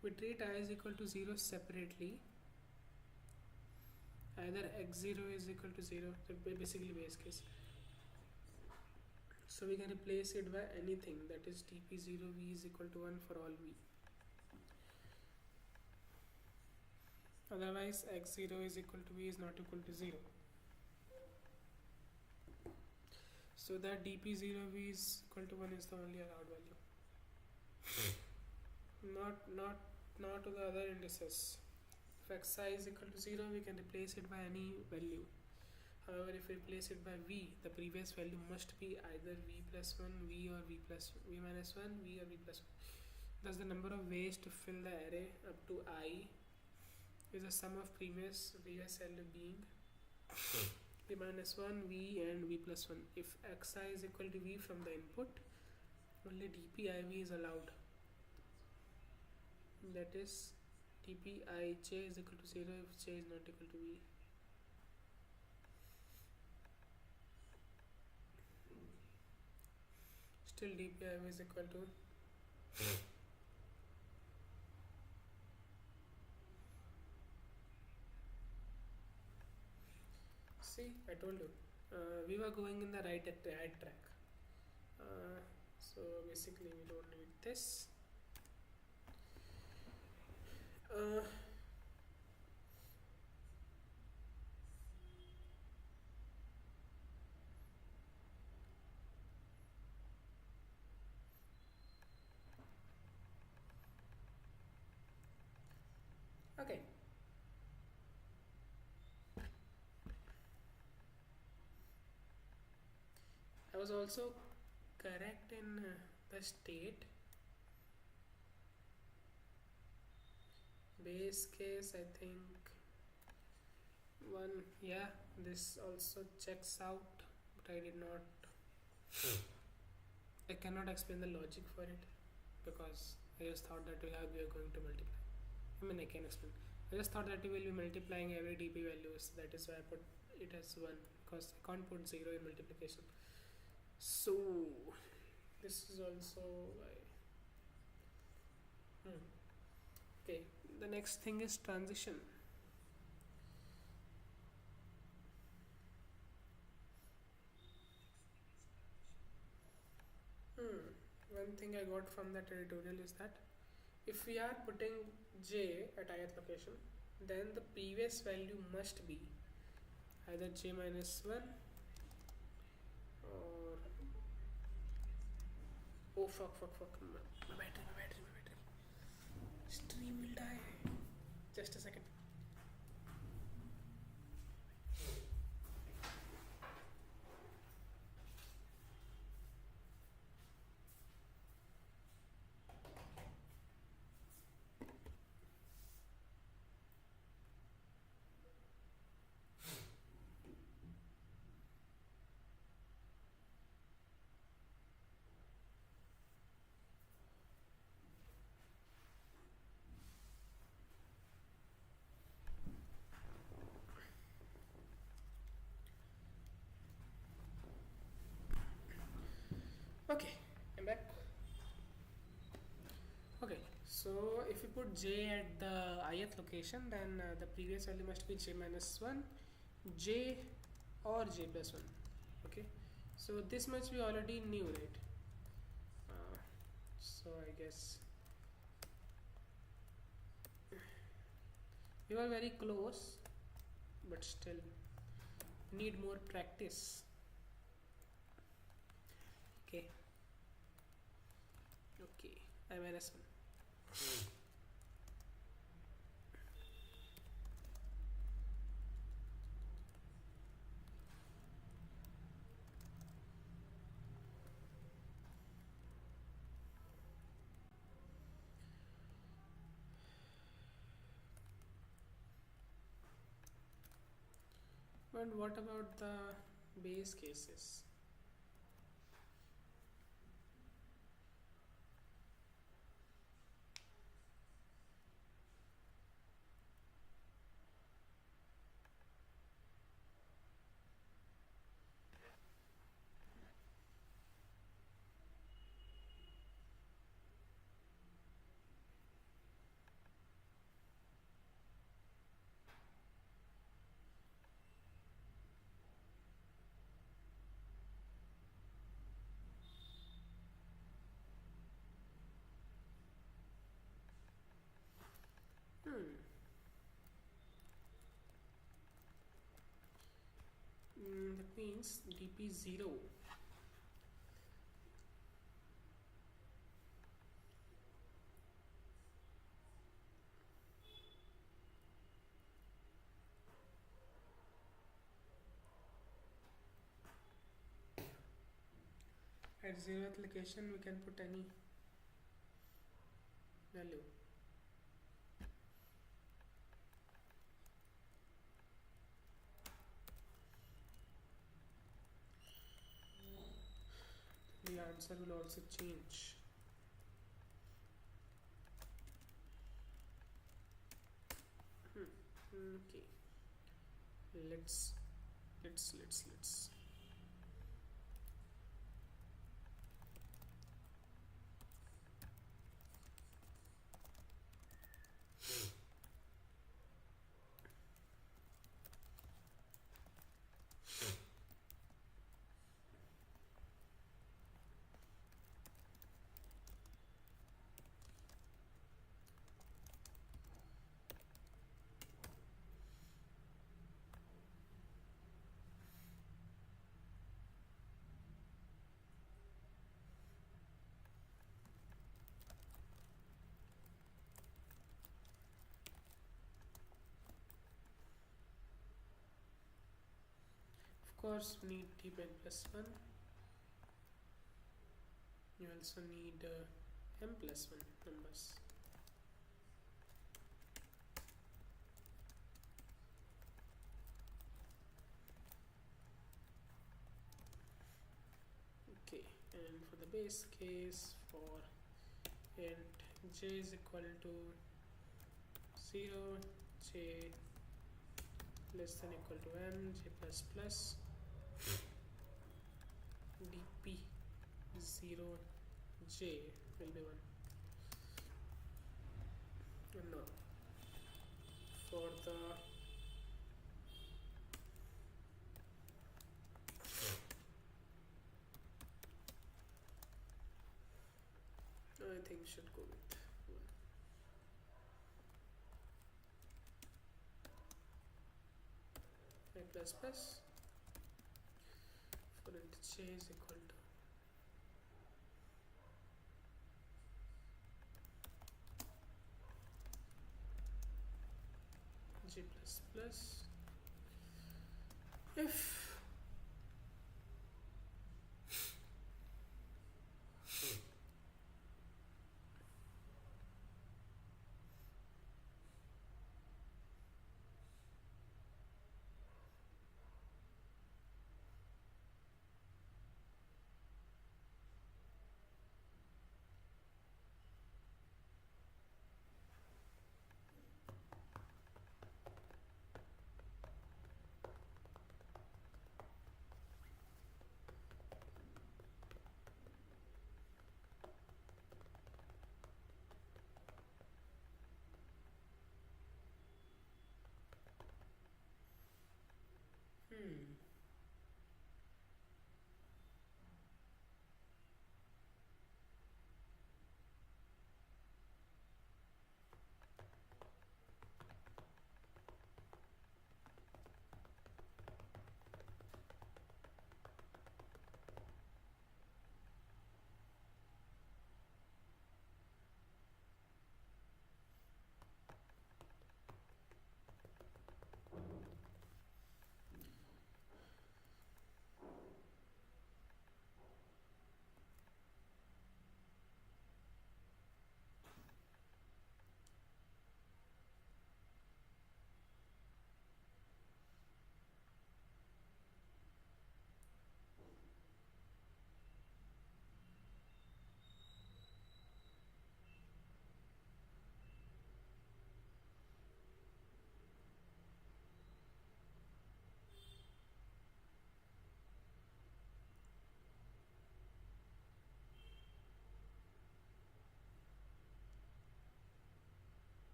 We treat I is equal to 0 separately. Either x0 is equal to 0, so basically base case. So we can replace it by anything, that is dp0v is equal to 1 for all v. Otherwise x0 is equal to v is not equal to 0. So that dp0v is equal to 1 is the only allowed value. Not to the other indices. If xi is equal to 0, we can replace it by any value. However, if we replace it by v, the previous value must be either v plus 1, v or v minus 1, v or v plus 1. Thus the number of ways to fill the array up to I is the sum of previous value being v minus 1, v and v plus 1. If xi is equal to v from the input, only dpiv is allowed. That is dpij is equal to 0 if j is not equal to v. Still dpiv is equal to see, I told you we were going in the right track. So basically we don't need this. Okay. I was also correct in the state. Base case, I think one, yeah, this also checks out, but I did not. I cannot explain the logic for it because I just thought that we are going to multiply. I mean, I can explain. I just thought that we will be multiplying every dp values. That is why I put it as 1 because I can't put 0 in multiplication. So this is also why. Okay, the next thing is transition. One thing I got from that tutorial is that if we are putting j at ith location, then the previous value must be either j minus 1 Oh fuck. My battery. Stream will die. Just a second. Okay, I'm back. Okay, so if you put j at the ith location, then the previous value must be j minus 1, j or j plus 1. Okay, so this much we already knew, right? So I guess we were very close, but still need more practice. Okay, I minus 1. But what about the base cases? That means dp0 at 0th location we can put any value. The answer will also change. Okay, let's of course we need dpen plus 1. You also need m plus 1 numbers. Okay, and for the base case, for int j is equal to 0, j less than equal to n, j plus plus, dp 0 j will be 1. And now for the I think should go with 1. I plus plus for int j is equal to j plus plus. If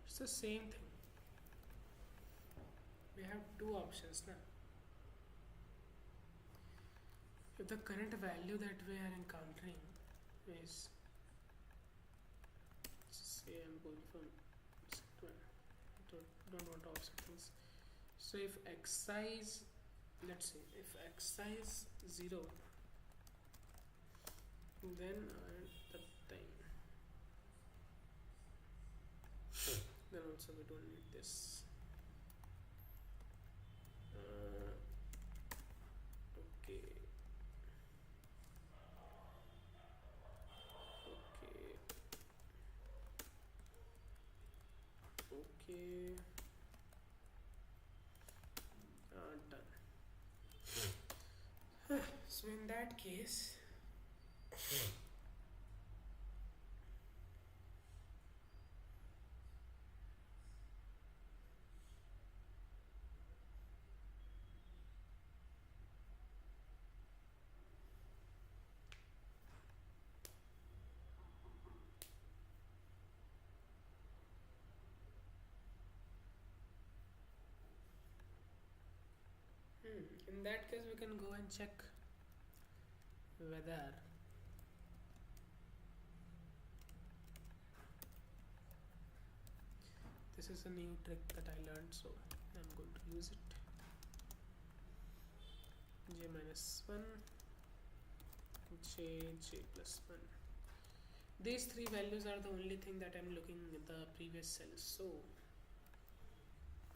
it's the same thing, we have two options now. If the current value that we are encountering is, say I'm going from 12, don't want to offset things. So if xi is, let's say if xi is 0, then at the time, then also we don't need this. Okay. Okay. Done. So in that case, in that case we can go and check whether this is a new trick that I learned, so I'm going to use it. J minus 1, j plus 1. These three values are the only thing that I'm looking in the previous cell. So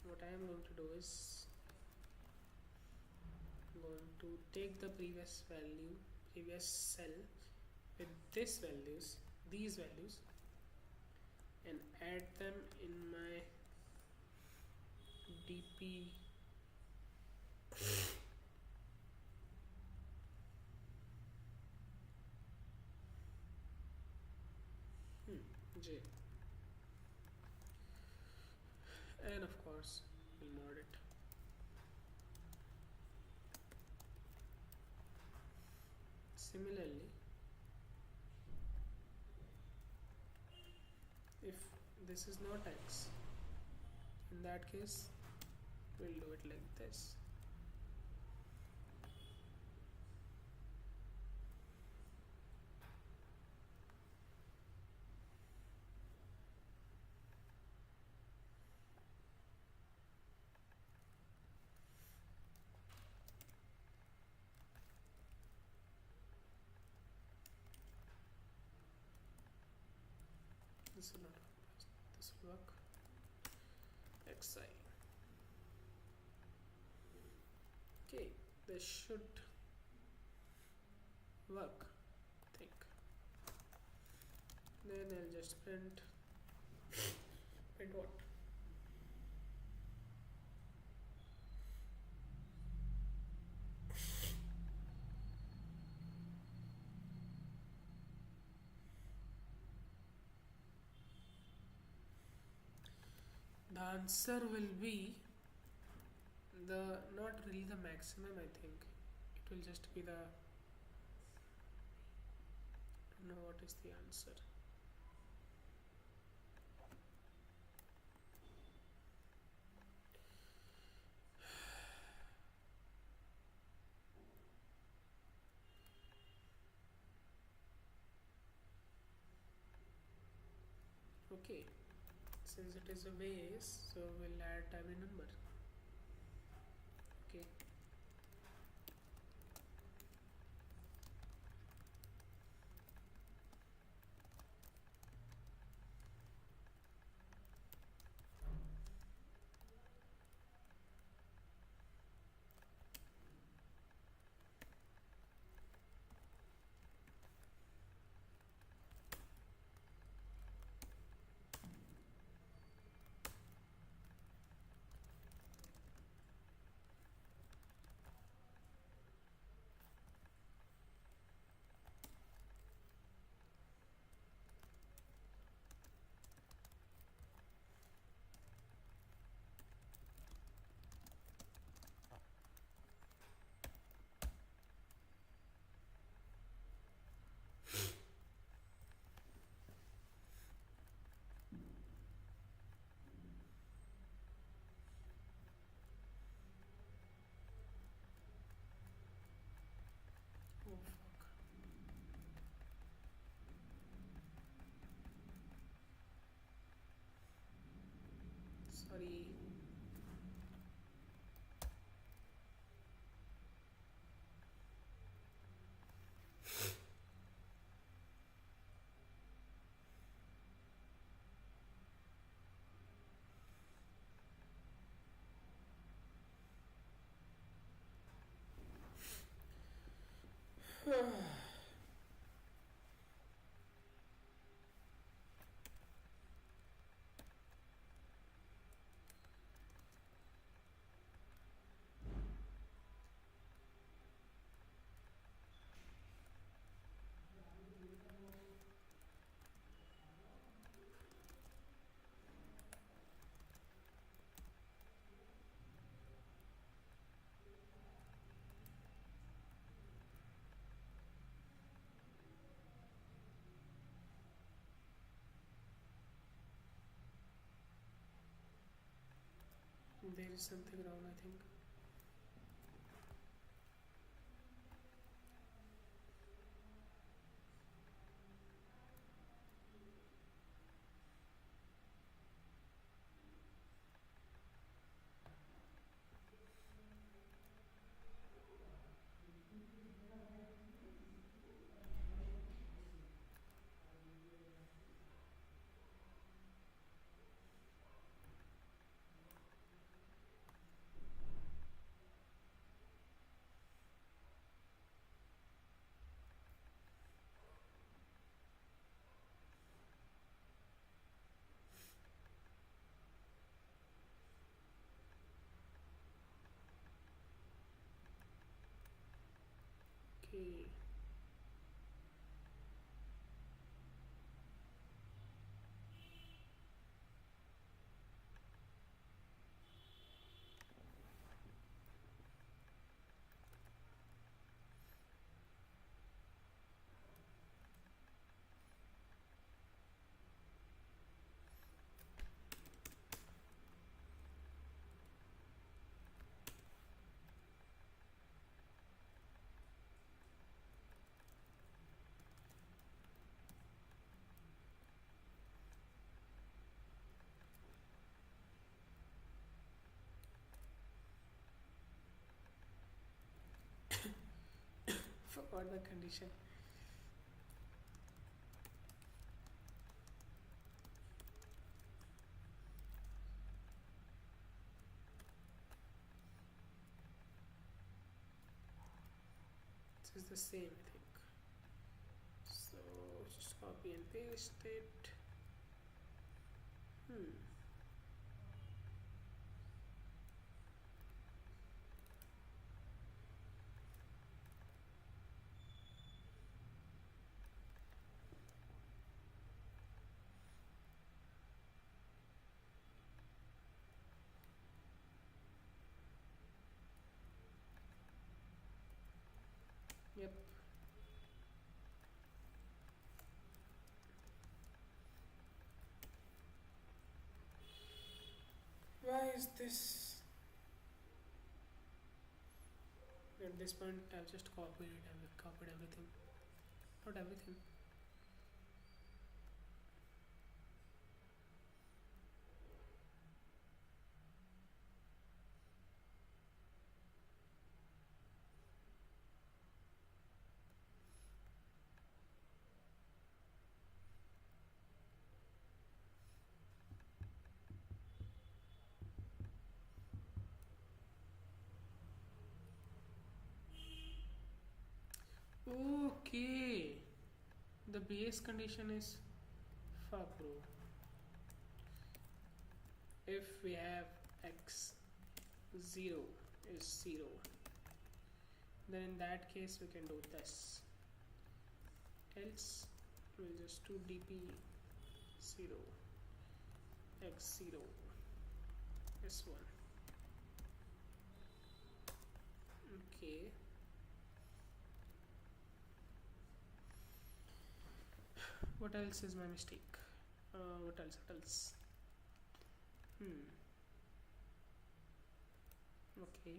what I am going to do is I'm going to take the previous cell with these values, and add them in my dp j, and of course we'll mod it. Similarly, if this is not x, in that case we'll do it like this. this will not work. This will work. XI. Okay, this should work, I think. Then I'll just print what? The answer will be the not really the maximum, I think. It will just be the, I don't know what is the answer. Okay, since it is a base, so we'll add every number. Okay. Oh fuck. Sorry. There is something wrong, I think. Okay. Forgot the condition. is the same, I think. So just copy and paste it. Hmm. Yep. Why is this? At this point, I've just copied it. I've copied everything. Not everything. Okay. The base condition is fuck, bro. If we have x 0 is 0, then in that case we can do this. Else we'll just do dp 0 x 0 s1. Okay. What else is my mistake? What else? What else? Okay.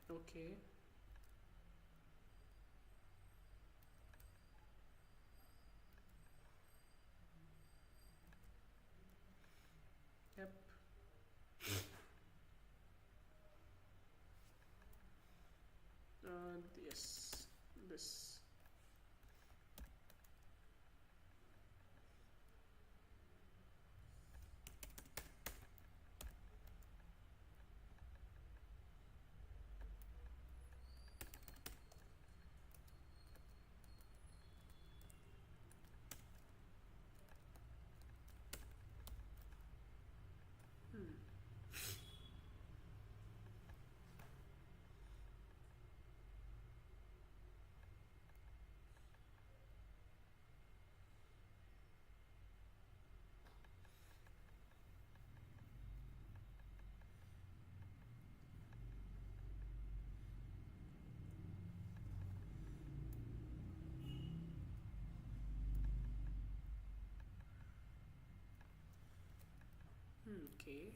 Okay. Yep. Yes. This. Okay.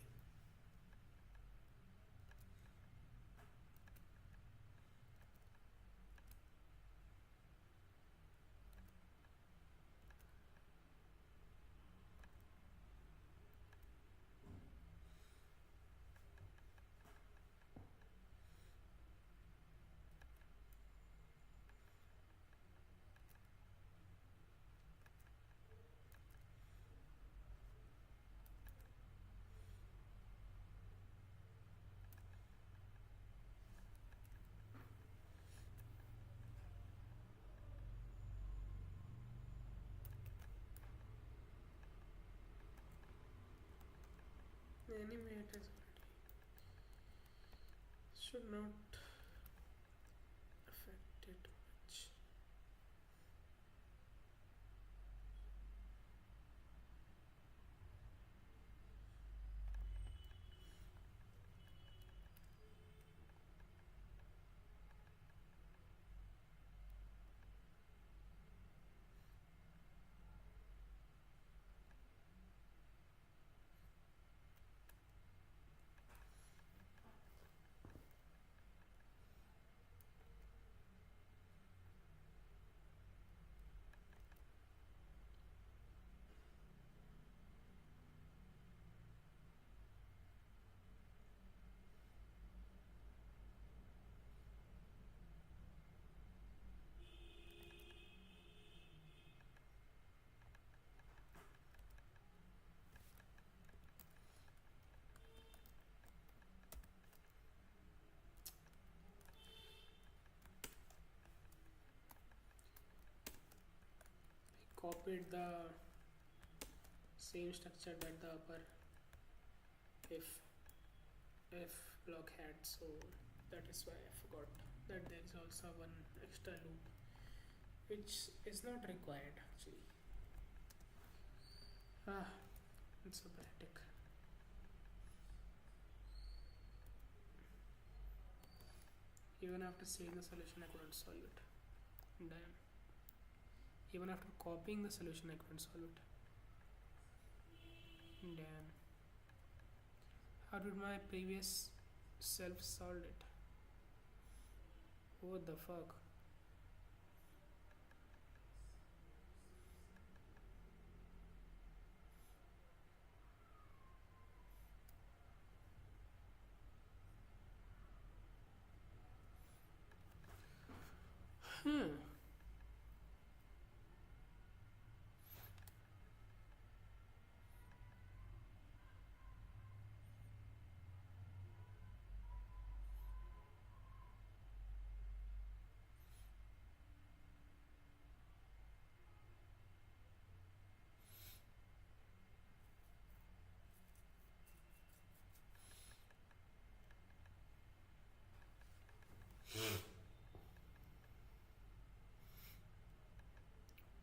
Anyway, it is should not affect it much. copied the same structure that the upper if block had, so that is why I forgot that there is also one extra loop which is not required actually. It's so pathetic. Even after seeing the solution I couldn't solve it. Damn. Even after copying the solution I couldn't solve it. Damn. How did my previous self solve it? What the fuck? Hmm.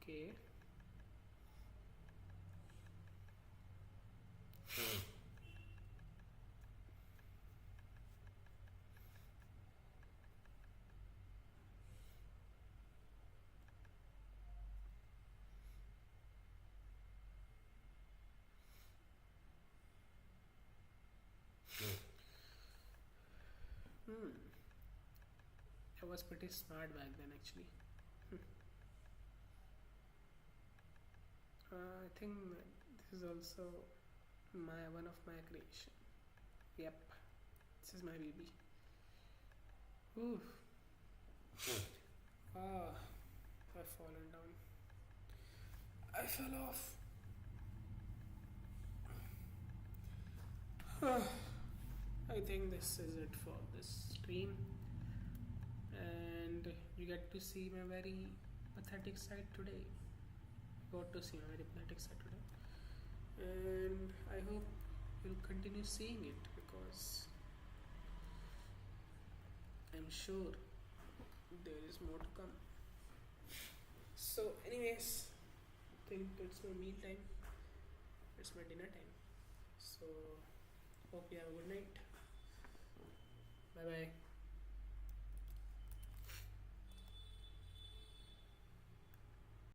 Okay. Hmm. I was pretty smart back then actually. I think this is also my one of my creation. Yep. This is my baby. Ooh. Ah, I've fallen down. I fell off. I think this is it for this stream, and you get to see my very pathetic side today. Got to see my very pathetic side today, and I hope you'll continue seeing it because I'm sure there is more to come. So, anyways, I think it's my meal time. It's my dinner time. So, hope you have a good night. Bye bye.